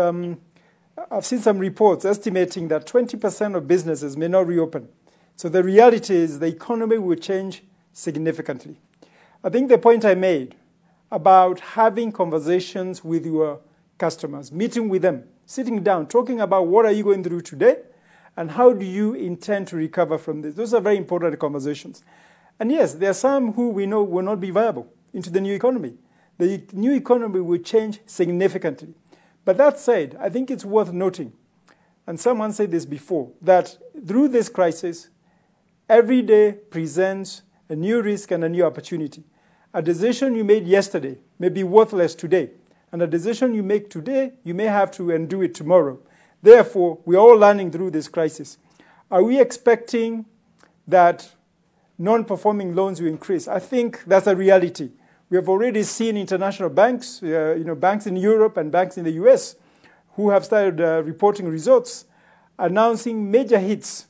I've seen some reports estimating that 20% of businesses may not reopen. So the reality is the economy will change significantly. I think the point I made about having conversations with your customers, meeting with them, sitting down, talking about what are you going through today and how do you intend to recover from this. Those are very important conversations. And yes, there are some who we know will not be viable into the new economy. The new economy will change significantly. But that said, I think it's worth noting, and someone said this before, that through this crisis, every day presents a new risk and a new opportunity. A decision you made yesterday may be worthless today, and a decision you make today, you may have to undo it tomorrow. Therefore, we're all learning through this crisis. Are we expecting that non-performing loans will increase? I think that's a reality. We have already seen international banks, banks in Europe and banks in the US, who have started reporting results, announcing major hits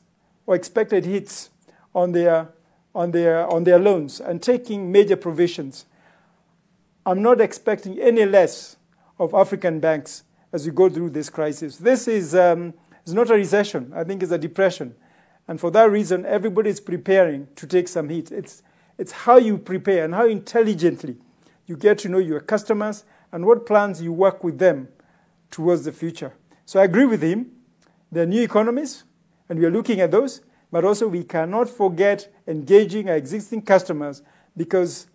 or expected hits on their loans and taking major provisions. I'm not expecting any less of African banks as we go through this crisis. This is not a recession. I think it's a depression. And for that reason, everybody is preparing to take some hit. It's how you prepare and how intelligently you get to know your customers and what plans you work with them towards the future. So I agree with him. There are new economies, and we are looking at those. But also we cannot forget engaging our existing customers, because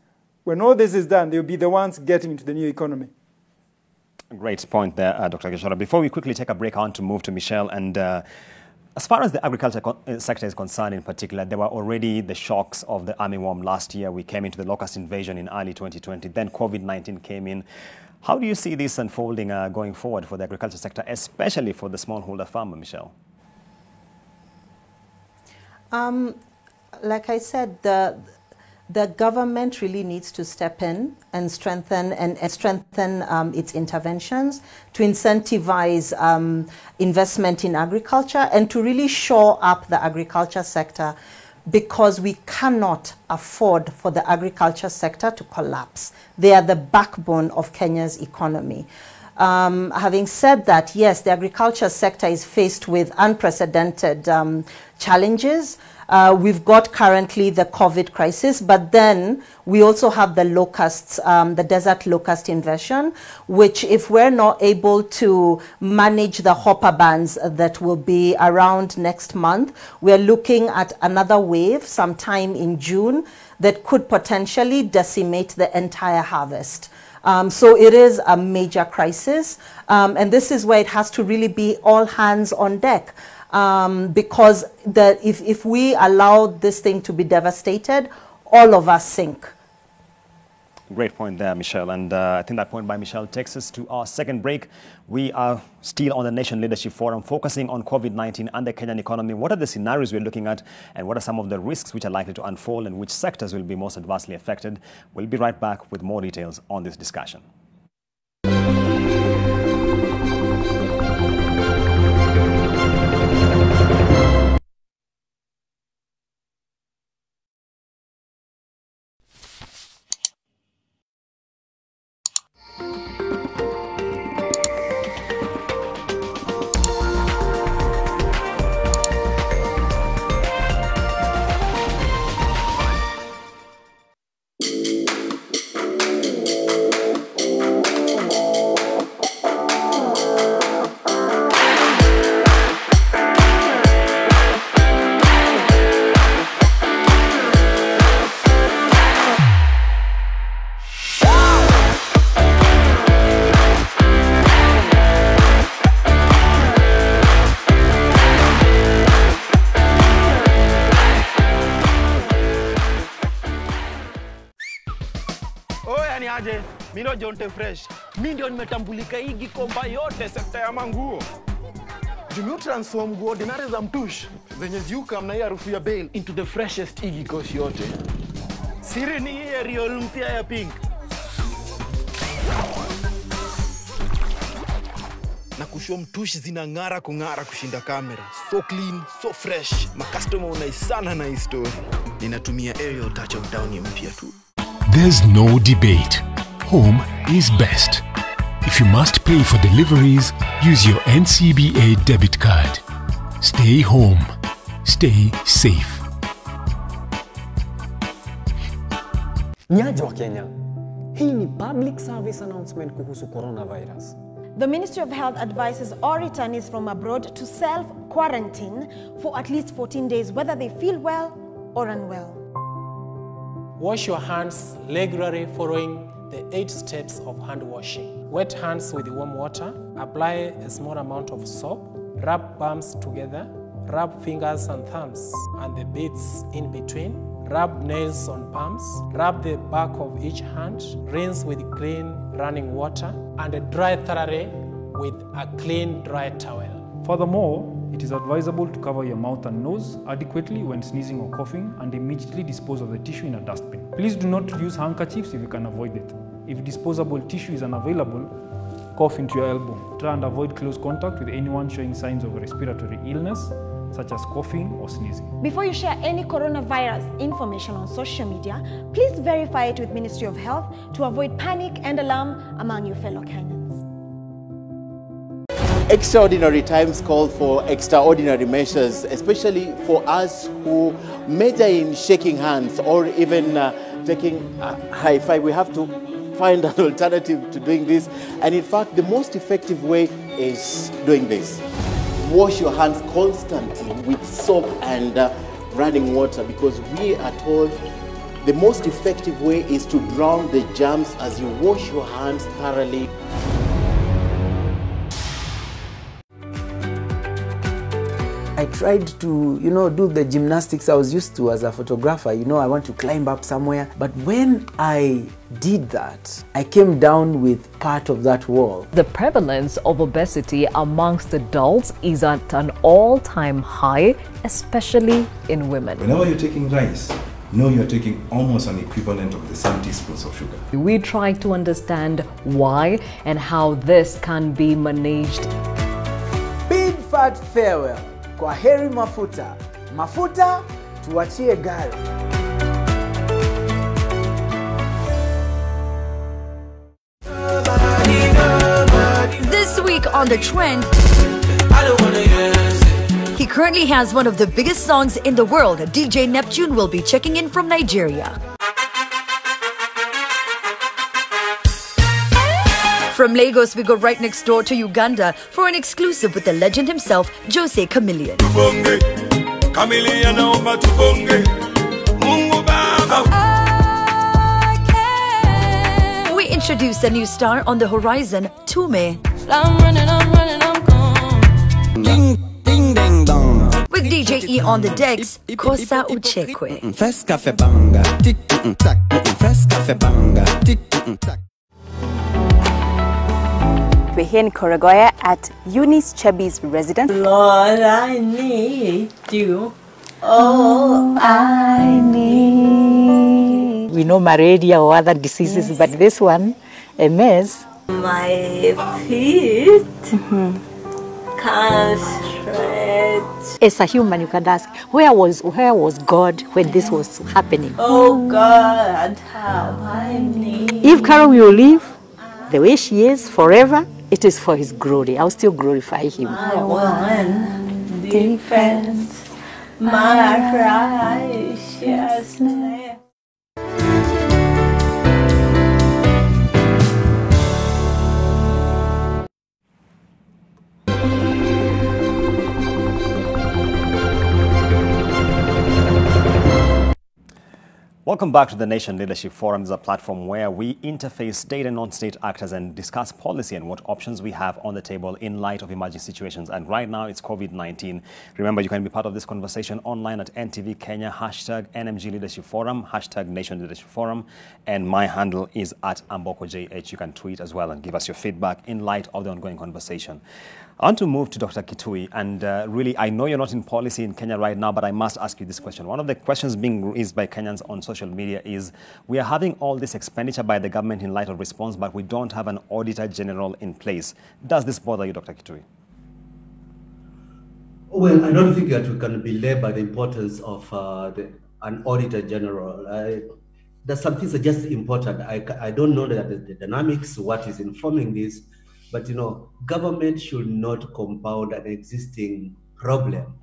when all this is done, they'll be the ones getting into the new economy. Great point there, Dr. Gashora. Before we quickly take a break, I want to move to Michelle. And as far as the agriculture sector is concerned in particular, there were already the shocks of the armyworm last year. We came into the locust invasion in early 2020. Then COVID-19 came in. How do you see this unfolding going forward for the agriculture sector, especially for the smallholder farmer, Michelle? Like I said, the government really needs to step in and strengthen its interventions to incentivize investment in agriculture and to really shore up the agriculture sector, because we cannot afford for the agriculture sector to collapse. They are the backbone of Kenya's economy. Having said that, yes, the agriculture sector is faced with unprecedented challenges. We've got currently the COVID crisis, but then we also have the locusts, the desert locust invasion, which if we're not able to manage the hopper bands that will be around next month, we're looking at another wave sometime in June that could potentially decimate the entire harvest. So it is a major crisis, and this is where it has to really be all hands on deck. Because if we allow this thing to be devastated, all of us sink. Great point there, Michelle. And I think that point by Michelle takes us to our second break. We are still on the Nation Leadership Forum, focusing on COVID-19 and the Kenyan economy. What are the scenarios we're looking at, and what are some of the risks which are likely to unfold, and which sectors will be most adversely affected? We'll be right back with more details on this discussion. Mino Jonte Fresh. Mimi ndio nimetambulika hii Gikomba yote sekta ya manguo. Jumio transform nguo ordinary za mtush zenye ziuka mna hii harufu ya bail into the freshest igikosi yote. Siri ni hii Real mpya ya pink. Na kushow mtush zinang'ara kung'ara kushinda kamera. So clean, so fresh. Ma customer unaisana na hii story. Ninatumia aerial touch of down mpya tu. There's no debate. Home is best. If you must pay for deliveries, use your NCBA debit card. Stay home. Stay safe. Nyajo wa Kenya. Hii ni public service announcement kuhusu coronavirus. The Ministry of Health advises all returnees from abroad to self-quarantine for at least 14 days, whether they feel well or unwell. Wash your hands regularly following the 8 steps of hand washing. Wet hands with warm water. Apply a small amount of soap. Rub palms together. Rub fingers and thumbs and the bits in between. Rub nails on palms. Rub the back of each hand. Rinse with clean running water and dry thoroughly with a clean dry towel. Furthermore, it is advisable to cover your mouth and nose adequately when sneezing or coughing and immediately dispose of the tissue in a dustbin. Please do not use handkerchiefs if you can avoid it. If disposable tissue is unavailable, cough into your elbow. Try and avoid close contact with anyone showing signs of respiratory illness, such as coughing or sneezing. Before you share any coronavirus information on social media, please verify it with Ministry of Health to avoid panic and alarm among your fellow Kenyans. Extraordinary times call for extraordinary measures, especially for us who major in shaking hands or even taking a high five. We have to find an alternative to doing this. And in fact, the most effective way is doing this. Wash your hands constantly with soap and running water, because we are told the most effective way is to drown the germs as you wash your hands thoroughly. I tried to, do the gymnastics I was used to as a photographer. I want to climb up somewhere. But when I did that, I came down with part of that wall. The prevalence of obesity amongst adults is at an all-time high, especially in women. Whenever you're taking rice, you're taking almost an equivalent of the same teaspoons of sugar. We try to understand why and how this can be managed. Big fat farewell. Kwaheri mafuta. Mafuta Tuachie girl. This week on The Trend, he currently has one of the biggest songs in the world. DJ Neptune will be checking in from Nigeria. From Lagos, we go right next door to Uganda for an exclusive with the legend himself, Jose Chameleon. We introduce a new star on the horizon, Tume. I'm running, I'm gone. Ding, ding, ding, dong. With DJ E on the decks, Kosa Uchekwe. Fresh cafe banga, tick tack, fresh cafe banga, tick tack. We're here in Korogoya at Eunice Chebi's residence. Lord, I need you. All I need. We know malaria or other diseases, yes, but this one, MS. My feet can't stretch. As a human, you can ask, where was God when this was happening? Oh God, how I need. If Carol will live the way she is forever, it is for His glory. I'll still glorify Him. My one defense, my righteousness. Welcome back to the Nation Leadership Forum. This is a platform where we interface state and non-state actors and discuss policy and what options we have on the table in light of emerging situations. And right now, it's COVID-19. Remember, you can be part of this conversation online at NTV Kenya, hashtag NMG Leadership Forum, hashtag Nation Leadership Forum, and my handle is at AmbokoJH. You can tweet as well and give us your feedback in light of the ongoing conversation. I want to move to Dr. Kitui, and really, I know you're not in policy in Kenya right now, but I must ask you this question. One of the questions being raised by Kenyans on social media is, we are having all this expenditure by the government in light of response, but we don't have an Auditor General in place. Does this bother you, Dr. Kitui? Well, I don't think that we can belabor the importance of an Auditor General. There's some things that are just important. I don't know the dynamics, what is informing this, but government should not compound an existing problem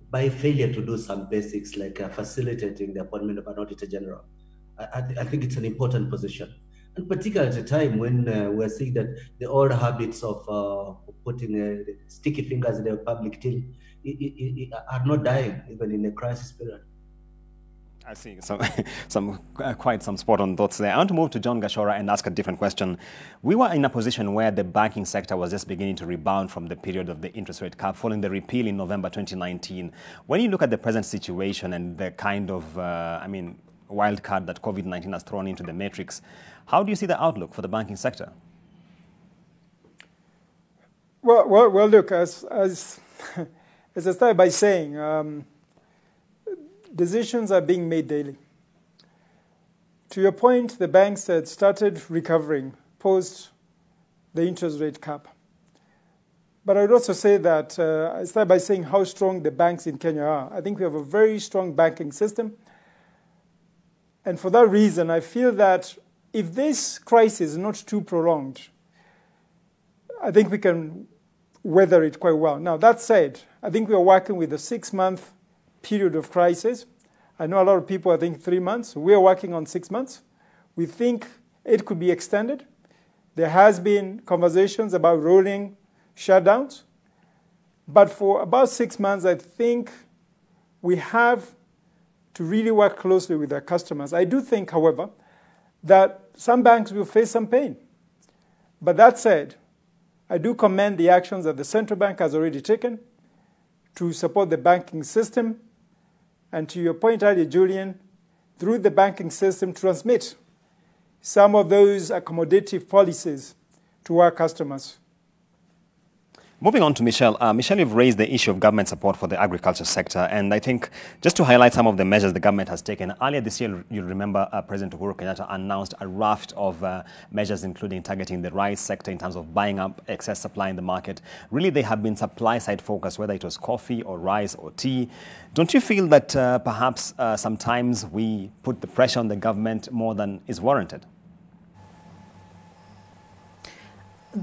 by failure to do some basics like facilitating the appointment of an Auditor General. I think it's an important position, and particularly at a time when we're seeing that the old habits of putting sticky fingers in the public till are not dying even in a crisis period. I see quite some spot on thoughts there. I want to move to John Gashora and ask a different question. We were in a position where the banking sector was just beginning to rebound from the period of the interest rate cap following the repeal in November 2019. When you look at the present situation and the kind of, wild card that COVID-19 has thrown into the matrix, how do you see the outlook for the banking sector? Well, look, as I started by saying, decisions are being made daily. To your point, the banks had started recovering post the interest rate cap. But I would also say that, I start by saying how strong the banks in Kenya are. I think we have a very strong banking system. And for that reason, I feel that if this crisis is not too prolonged, I think we can weather it quite well. Now, that said, I think we are working with a 6-month period of crisis. I know a lot of people are thinking 3 months. We are working on 6 months. We think it could be extended. There has been conversations about rolling shutdowns. But for about 6 months, I think we have to really work closely with our customers. I do think, however, that some banks will face some pain. But that said, I do commend the actions that the central bank has already taken to support the banking system. And to your point earlier, Julian, through the banking system, transmit some of those accommodative policies to our customers. Moving on to Michelle. Michelle, you've raised the issue of government support for the agriculture sector. And I think just to highlight some of the measures the government has taken, earlier this year, you'll remember President Uhuru Kenyatta announced a raft of measures, including targeting the rice sector in terms of buying up excess supply in the market. Really, they have been supply side focused, whether it was coffee or rice or tea. Don't you feel that perhaps sometimes we put the pressure on the government more than is warranted?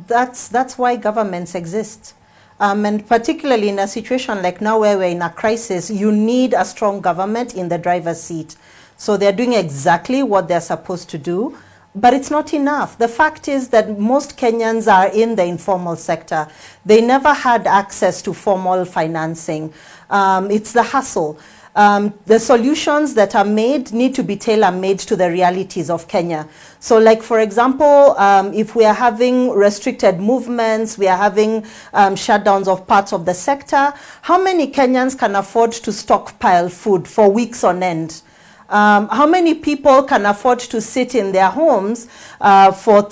That's why governments exist. And particularly in a situation like now where we're in a crisis, you need a strong government in the driver's seat. So they're doing exactly what they're supposed to do, but it's not enough. The fact is that most Kenyans are in the informal sector. They never had access to formal financing. It's the hustle. The solutions that are made need to be tailor-made to the realities of Kenya. So like, for example, if we are having restricted movements, we are having shutdowns of parts of the sector, how many Kenyans can afford to stockpile food for weeks on end? How many people can afford to sit in their homes for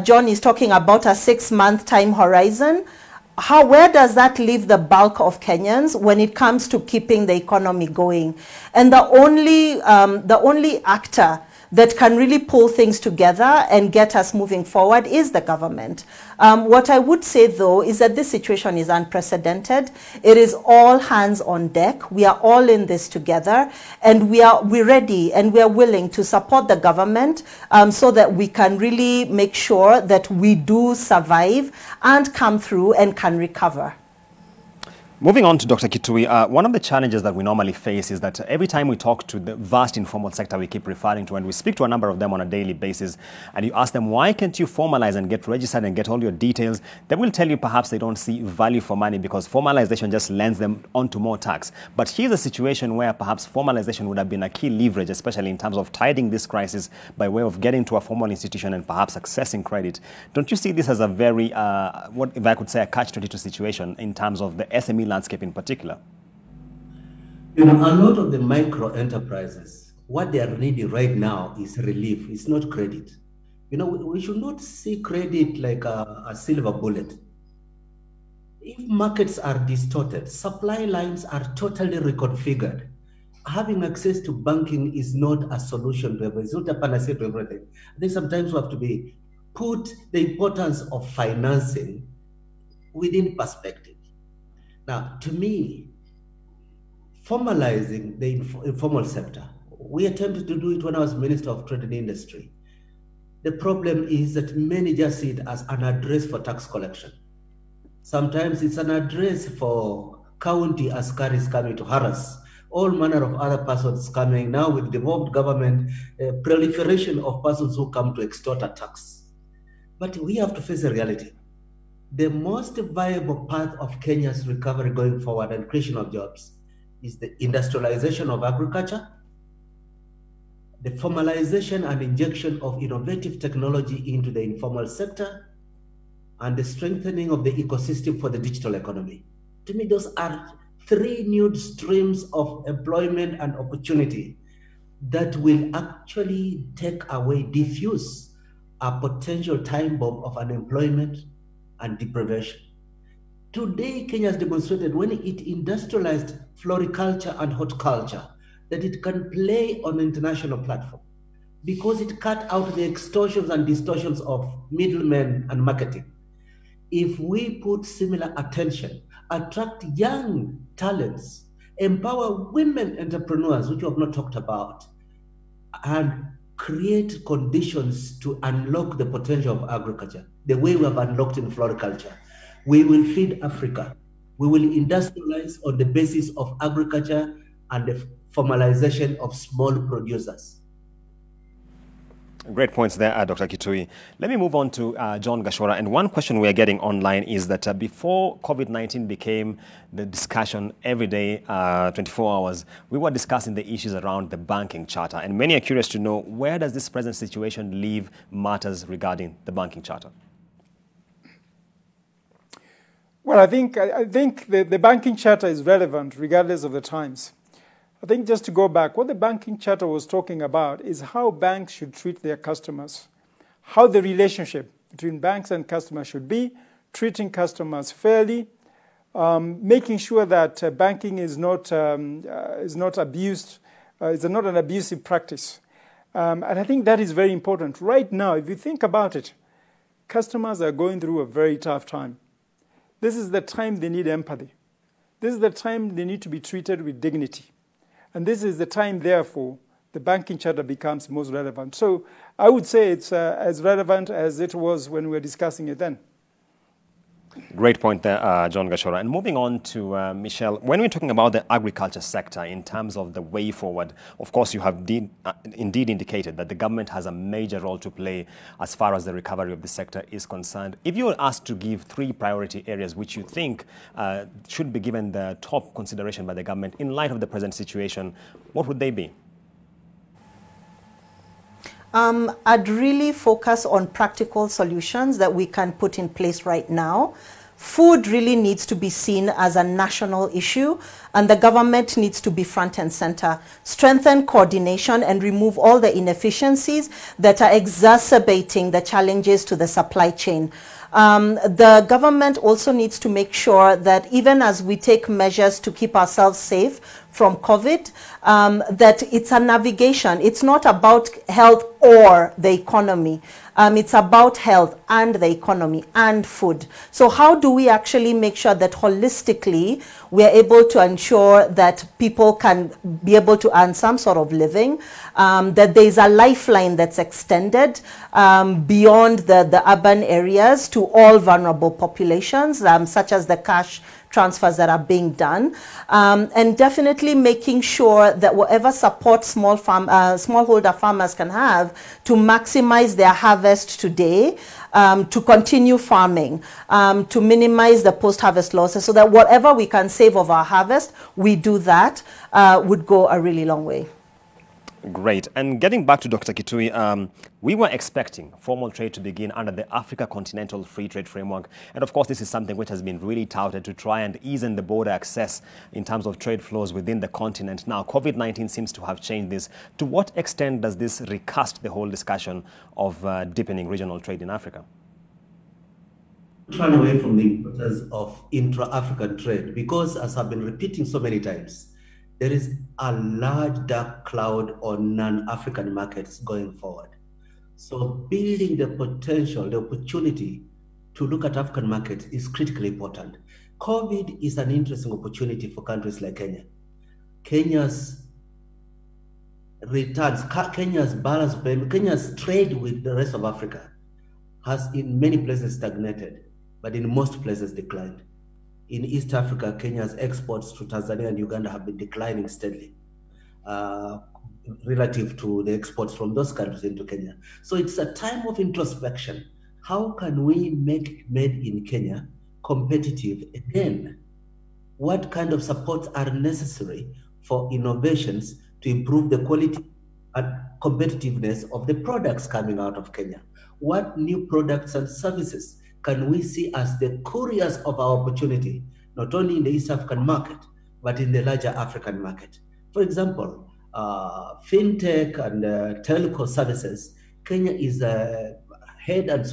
John is talking about a 6-month time horizon. Where does that leave the bulk of Kenyans when it comes to keeping the economy going? And the only actor that can really pull things together and get us moving forward is the government. What I would say, though, is that this situation is unprecedented. It is all hands on deck. We are all in this together, and we're ready and we are willing to support the government so that we can really make sure that we do survive and come through and can recover. Moving on to Dr. Kitui, one of the challenges that we normally face is that every time we talk to the vast informal sector we keep referring to, and we speak to a number of them on a daily basis, and you ask them, why can't you formalize and get registered and get all your details? They will tell you perhaps they don't see value for money because formalization just lends them onto more tax. But here's a situation where perhaps formalization would have been a key leverage, especially in terms of tiding this crisis by way of getting to a formal institution and perhaps accessing credit. Don't you see this as a very, what if I could say, a catch-22 situation in terms of the SME landscape in particular? You know, a lot of the micro enterprises, what they are needing right now is relief. It's not credit. You know, we should not see credit like a silver bullet. If markets are distorted, supply lines are totally reconfigured. Having access to banking is not a solution to everything. It's not a panacea to everything. I think sometimes we have to put the importance of financing within perspective. Now, to me, formalizing the informal sector, we attempted to do it when I was Minister of Trade and Industry. The problem is that many just see it as an address for tax collection. Sometimes it's an address for county askaris coming to harass, all manner of other persons coming. Now with devolved government, proliferation of persons who come to extort a tax. But we have to face the reality. The most viable path of Kenya's recovery going forward and creation of jobs is the industrialization of agriculture, the formalization and injection of innovative technology into the informal sector, and the strengthening of the ecosystem for the digital economy. To me, those are 3 new streams of employment and opportunity that will actually take away, diffuse a potential time bomb of unemployment and deprivation. Today, Kenya has demonstrated when it industrialized floriculture and horticulture that it can play on an international platform because it cut out the extortions and distortions of middlemen and marketing. If we put similar attention, attract young talents, empower women entrepreneurs, which we have not talked about, and create conditions to unlock the potential of agriculture, the way we have unlocked in floriculture, we will feed Africa. We will industrialize on the basis of agriculture and the formalization of small producers. Great points there, Dr. Kitui. Let me move on to John Gashora. And one question we are getting online is that before COVID-19 became the discussion every day, 24 hours, we were discussing the issues around the banking charter. And many are curious to know, where does this present situation leave matters regarding the banking charter? Well, I think the banking charter is relevant regardless of the times. I think just to go back, what the banking charter was talking about is how banks should treat their customers, how the relationship between banks and customers should be treating customers fairly, making sure that banking is not abused, is not an abusive practice. And I think that is very important. Right now, if you think about it, customers are going through a very tough time. This is the time they need empathy. This is the time they need to be treated with dignity. And this is the time, therefore, the banking charter becomes most relevant. So I would say it's as relevant as it was when we were discussing it then. Great point there, John Gashora. And moving on to Michelle, when we're talking about the agriculture sector in terms of the way forward, of course, you have indeed indicated that the government has a major role to play as far as the recovery of the sector is concerned. If you were asked to give 3 priority areas which you think should be given the top consideration by the government in light of the present situation, what would they be? I'd really focus on practical solutions that we can put in place right now. Food really needs to be seen as a national issue, and the government needs to be front and center. Strengthen coordination and remove all the inefficiencies that are exacerbating the challenges to the supply chain. The government also needs to make sure that even as we take measures to keep ourselves safe from COVID, that it's a navigation. It's not about health or the economy. It's about health and the economy and food. So how do we actually make sure that holistically we're able to ensure that people can be able to earn some sort of living, that there's a lifeline that's extended beyond the urban areas to all vulnerable populations, such as the cash transfers that are being done, and definitely making sure that whatever support smallholder farmers can have to maximize their harvest today, to continue farming, to minimize the post-harvest losses, so that whatever we can save of our harvest, we do that, would go a really long way. Great. And getting back to Dr. Kitui, we were expecting formal trade to begin under the Africa Continental Free Trade Framework. And of course, this is something which has been really touted to try and ease in the border access in terms of trade flows within the continent. Now, COVID-19 seems to have changed this. To what extent does this recast the whole discussion of deepening regional trade in Africa? Run away from the importance of intra-African trade, because as I've been repeating so many times, there is a large dark cloud on non-African markets going forward. So building the potential, the opportunity to look at African markets is critically important. COVID is an interesting opportunity for countries like Kenya. Kenya's returns, Kenya's balance payment, Kenya's trade with the rest of Africa has in many places stagnated, but in most places declined. In East Africa, Kenya's exports to Tanzania and Uganda have been declining steadily relative to the exports from those countries into Kenya. So it's a time of introspection. How can we make made in Kenya competitive again? What kind of supports are necessary for innovations to improve the quality and competitiveness of the products coming out of Kenya? What new products and services can we see as the couriers of our opportunity, not only in the East African market, but in the larger African market? For example, fintech and telco services, Kenya is head and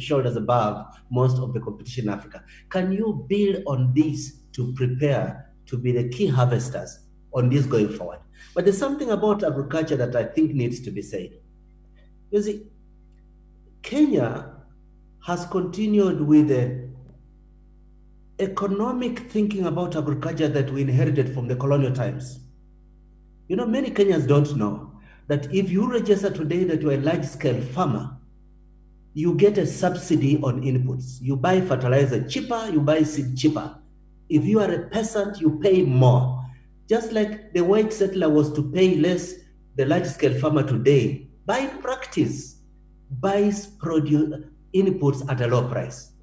shoulders above most of the competition in Africa. Can you build on this to prepare to be the key harvesters on this going forward? But there's something about agriculture that I think needs to be said. You see, Kenya has continued with the economic thinking about agriculture that we inherited from the colonial times. You know, many Kenyans don't know that if you register today that you're a large-scale farmer, you get a subsidy on inputs. You buy fertilizer cheaper, you buy seed cheaper. If you are a peasant, you pay more. Just like the white settler was to pay less, the large-scale farmer today, by practice, buys produce inputs at a low price.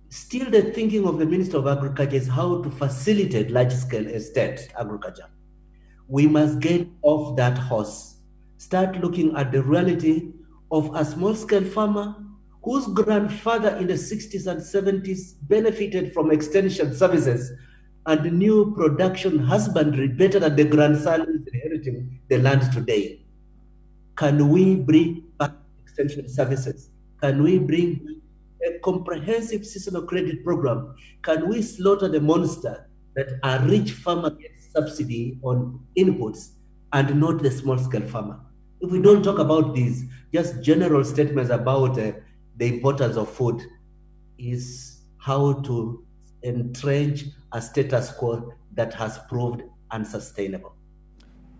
Still, the thinking of the Minister of Agriculture is how to facilitate large-scale estate agriculture. We must get off that horse. Start looking at the reality of a small-scale farmer whose grandfather in the 60s and 70s benefited from extension services and new production husbandry better than the grandson is inheriting the land today. Can we bring back extension services? Can we bring a comprehensive seasonal credit program, can we slaughter the monster that a rich farmer gets subsidy on inputs and not the small-scale farmer? If we don't talk about these, just general statements about the importance of food is how to entrench a status quo that has proved unsustainable.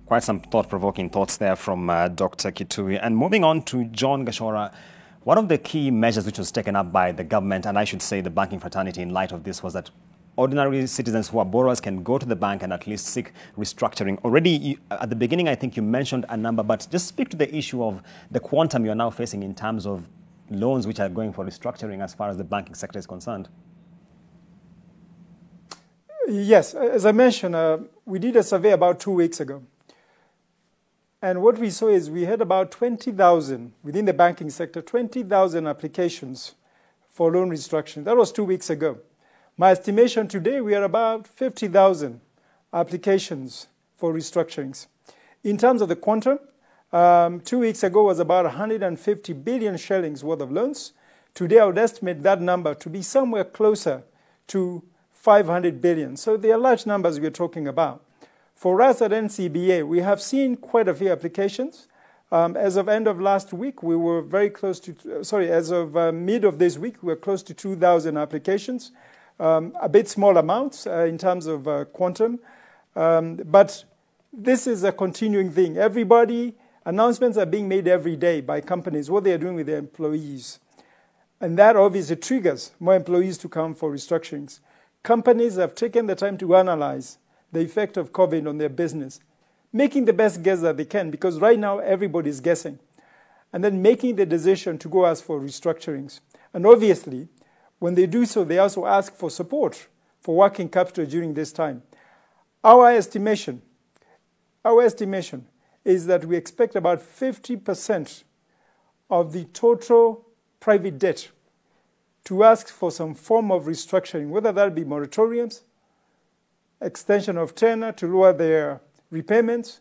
Quite some thought-provoking thoughts there from Dr. Kitui. And moving on to John Gashora, one of the key measures which was taken up by the government, and I should say the banking fraternity in light of this, was that ordinary citizens who are borrowers can go to the bank and at least seek restructuring. Already at the beginning, I think you mentioned a number, but just speak to the issue of the quantum you're now facing in terms of loans which are going for restructuring as far as the banking sector is concerned. Yes, as I mentioned, we did a survey about 2 weeks ago. And what we saw is we had about 20,000 within the banking sector, 20,000 applications for loan restructuring. That was 2 weeks ago. My estimation today, we are about 50,000 applications for restructurings. In terms of the quantum, 2 weeks ago was about 150 billion shillings worth of loans. Today, I would estimate that number to be somewhere closer to 500 billion. So they are large numbers we're talking about. For us at NCBA, we have seen quite a few applications. As of end of last week, we were very close to, as of mid of this week, we were close to 2,000 applications. A bit small amounts in terms of quantum. But this is a continuing thing. Announcements are being made every day by companies, what they are doing with their employees. And that obviously triggers more employees to come for restructurings. Companies have taken the time to analyze the effect of COVID on their business, making the best guess that they can, because right now everybody's guessing, and then making the decision to go ask for restructurings. And obviously, when they do so, they also ask for support for working capital during this time. Our estimation is that we expect about 50% of the total private debt to ask for some form of restructuring, whether that be moratoriums, extension of tenor to lower their repayments,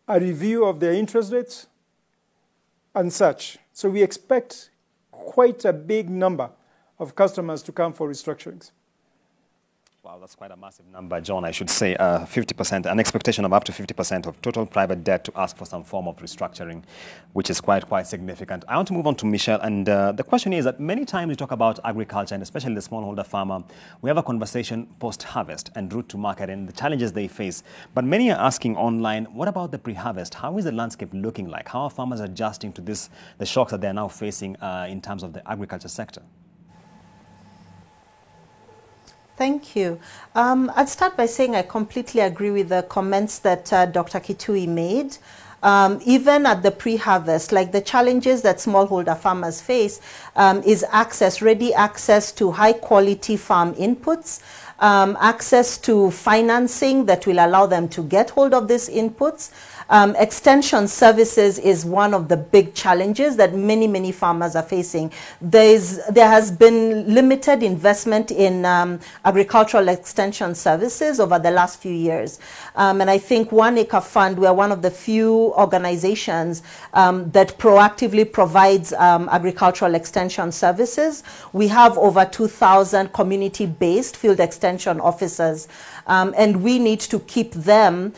a review of their interest rates, and such. So we expect quite a big number of customers to come for restructurings. Wow, that's quite a massive number, John. I should say 50%, an expectation of up to 50% of total private debt to ask for some form of restructuring, which is quite significant. I want to move on to Michelle, and the question is that many times we talk about agriculture, and especially the smallholder farmer. We have a conversation post-harvest and route to market and the challenges they face. But many are asking online, what about the pre-harvest? How is the landscape looking like? How are farmers adjusting to the shocks that they're now facing in terms of the agriculture sector? Thank you. I'd start by saying I completely agree with the comments that Dr. Kitui made. Even at the pre-harvest, like the challenges that smallholder farmers face is ready access to high-quality farm inputs, access to financing that will allow them to get hold of these inputs. Extension services is one of the big challenges that many farmers are facing. There has been limited investment in agricultural extension services over the last few years. And I think One Acre Fund, we are one of the few organizations that proactively provides agricultural extension services. We have over 2,000 community-based field extension officers. And we need to keep them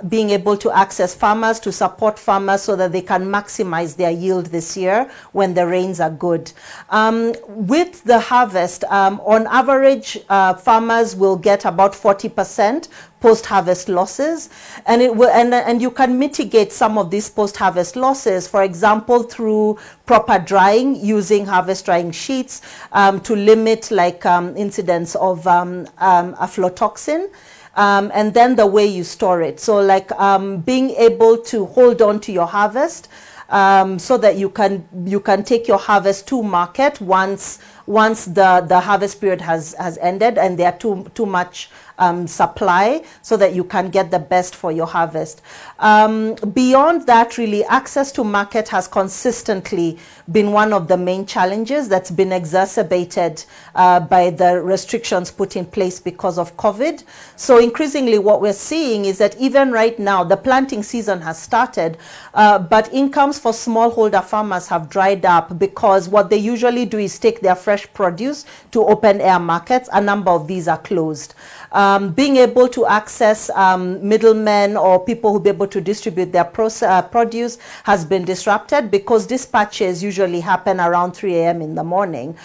being able to access farmers, to support farmers so that they can maximize their yield this year when the rains are good. With the harvest, on average, farmers will get about 40% post-harvest losses, and you can mitigate some of these post-harvest losses, for example, through proper drying, using harvest drying sheets to limit incidents of aflatoxin. And then the way you store it. So being able to hold on to your harvest so that you can take your harvest to market once the harvest period has ended and there are too much supply so that you can get the best for your harvest. Beyond that, really, access to market has consistently been one of the main challenges that's been exacerbated by the restrictions put in place because of COVID. So increasingly what we're seeing is that even right now, the planting season has started, but incomes for smallholder farmers have dried up because what they usually do is take their fresh produce to open air markets. A number of these are closed. Being able to access middlemen or people who be able to distribute their produce has been disrupted because dispatches usually happen around 3 a.m. in the morning.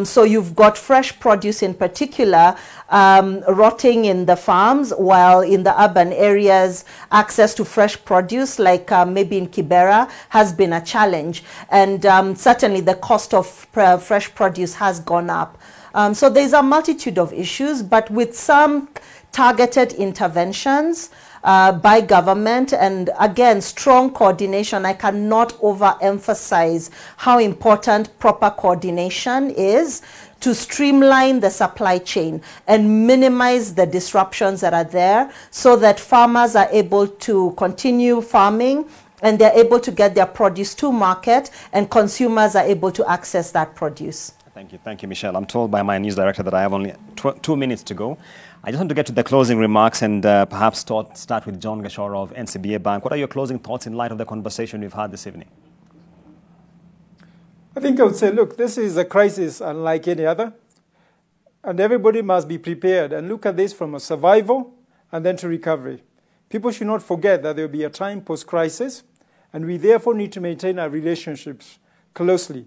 So you've got fresh produce in particular rotting in the farms, while in the urban areas, access to fresh produce, like maybe in Kibera, has been a challenge. And certainly the cost of fresh produce has gone up. So there's a multitude of issues, but with some targeted interventions by government and, again, strong coordination. I cannot overemphasize how important proper coordination is to streamline the supply chain and minimize the disruptions that are there so that farmers are able to continue farming and they're able to get their produce to market and consumers are able to access that produce. Thank you, Michelle. I'm told by my news director that I have only 2 minutes to go. I just want to get to the closing remarks and perhaps start with John Gashora of NCBA Bank. What are your closing thoughts in light of the conversation we've had this evening? I think I would say, look, this is a crisis unlike any other, and everybody must be prepared and look at this from a survival and then to recovery. People should not forget that there will be a time post-crisis, and we therefore need to maintain our relationships closely.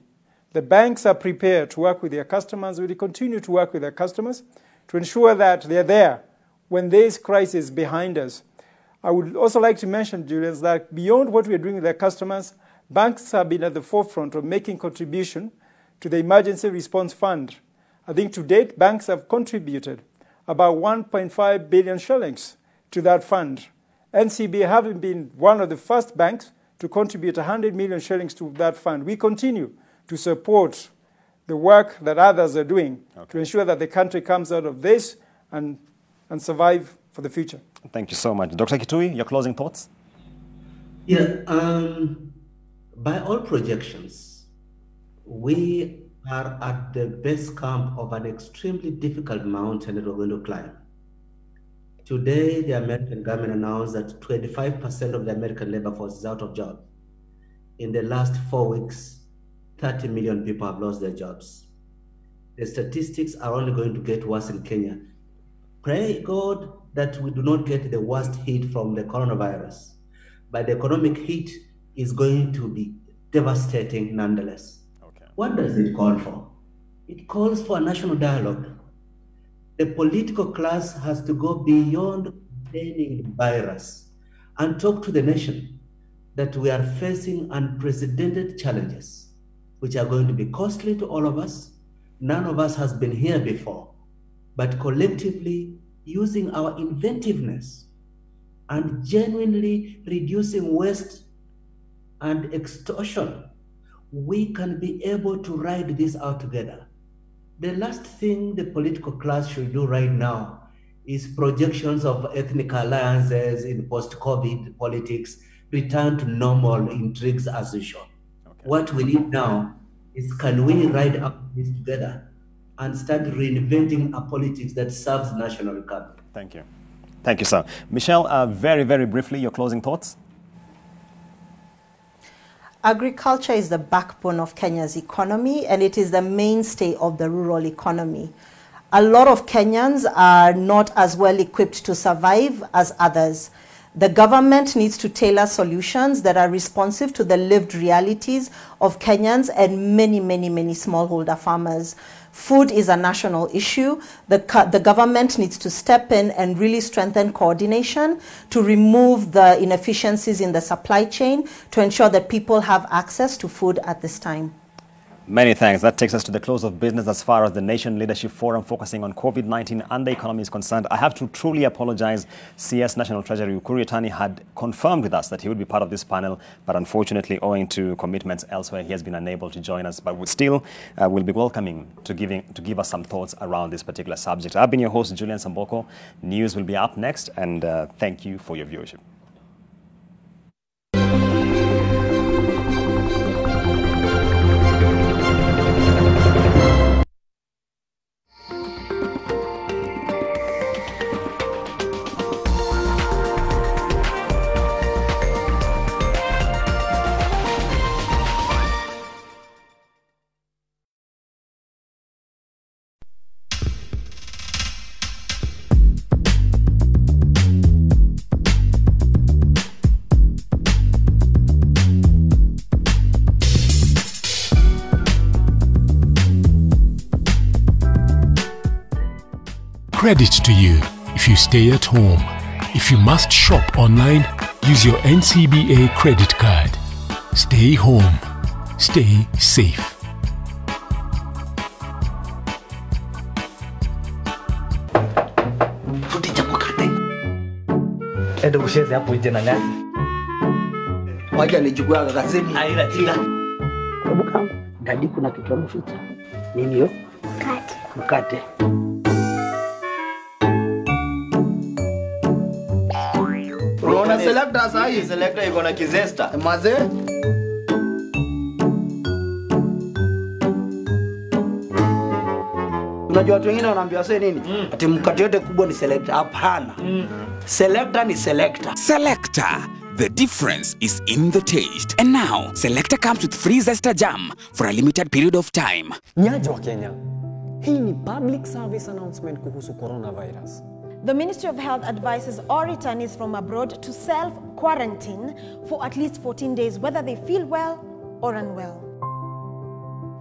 The banks are prepared to work with their customers. We will continue to work with their customers to ensure that they're there when this crisis is behind us. I would also like to mention, Julius, that beyond what we're doing with their customers, banks have been at the forefront of making contribution to the Emergency Response Fund. I think to date, banks have contributed about 1.5 billion shillings to that fund. NCBA having been one of the first banks to contribute 100 million shillings to that fund. We continue to support the work that others are doing to ensure that the country comes out of this and survive for the future. Thank you so much. Dr. Kitui, your closing thoughts? Yeah, by all projections, we are at the base camp of an extremely difficult mountain that we're going to climb. Today, the American government announced that 25% of the American labor force is out of job. In the last 4 weeks, 30 million people have lost their jobs. The statistics are only going to get worse in Kenya. Pray God that we do not get the worst hit from the coronavirus, but the economic hit is going to be devastating nonetheless. What does it call for? It calls for a national dialogue. The political class has to go beyond containing the virus and talk to the nation that we are facing unprecedented challenges, which are going to be costly to all of us. None of us has been here before, but collectively using our inventiveness and genuinely reducing waste and extortion, we can be able to ride this out together. The last thing the political class should do right now is projections of ethnic alliances in post-COVID politics, return to normal intrigues as usual. What we need now is, can we ride up this together and start reinventing a politics that serves national recovery? Thank you. Thank you, sir. Michelle, very, very briefly, your closing thoughts? Agriculture is the backbone of Kenya's economy, and it is the mainstay of the rural economy. A lot of Kenyans are not as well equipped to survive as others. The government needs to tailor solutions that are responsive to the lived realities of Kenyans and many, many, many smallholder farmers. Food is a national issue. The government needs to step in and really strengthen coordination to remove the inefficiencies in the supply chain to ensure that people have access to food at this time. Many thanks. That takes us to the close of business as far as the Nation Leadership Forum focusing on COVID-19 and the economy is concerned. I have to truly apologize. CS National Treasury Ukuri Yatani had confirmed with us that he would be part of this panel, but unfortunately, owing to commitments elsewhere, he has been unable to join us. But we still will be welcoming to give us some thoughts around this particular subject. I've been your host, Julian Samboko. News will be up next, and thank you for your viewership. Credit to you if you stay at home. If you must shop online, use your NCBA credit card. Stay home. Stay safe. Enda usheze hapo nje na ngazi. Wacha nichukue akasemi. Haina tila. Hebu kama dadi kuna kitu ameficha. Nini hiyo? Mkate. Mkate. Unaona selector sasa hii selector iko na kizesta. Maze. Unajua watu wengine wanaambia sasa nini? Ati mkate yote kubwa ni selector. Hapana. Selector ni selector. Selector. The difference is in the taste. And now, Selector comes with free Zesta jam for a limited period of time. Nyaji wa Kenya, hii ni public service announcement kuhusu coronavirus. The Ministry of Health advises all returnees from abroad to self-quarantine for at least 14 days, whether they feel well or unwell.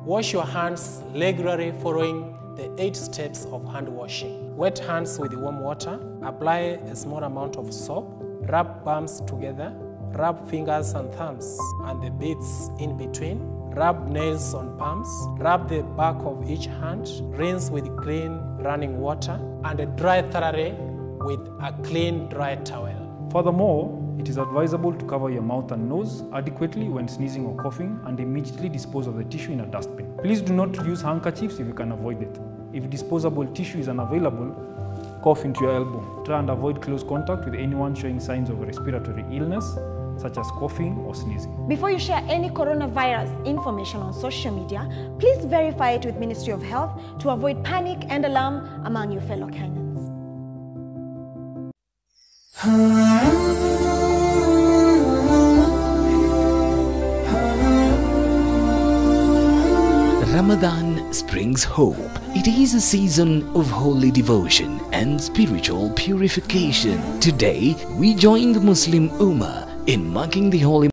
Wash your hands regularly following the 8 steps of hand washing. Wet hands with warm water. Apply a small amount of soap. Rub palms together. Rub fingers and thumbs and the bits in between. Rub nails on palms. Rub the back of each hand. Rinse with clean running water and dry thoroughly with a clean dry towel. Furthermore, it is advisable to cover your mouth and nose adequately when sneezing or coughing and immediately dispose of the tissue in a dustbin. Please do not use handkerchiefs if you can avoid it. If disposable tissue is unavailable, cough into your elbow. Try and avoid close contact with anyone showing signs of respiratory illness, such as coughing or sneezing. Before you share any coronavirus information on social media, please verify it with Ministry of Health to avoid panic and alarm among your fellow Kenyans. Ramadan brings hope. It is a season of holy devotion and spiritual purification. Today, we join the Muslim Ummah in marking the holy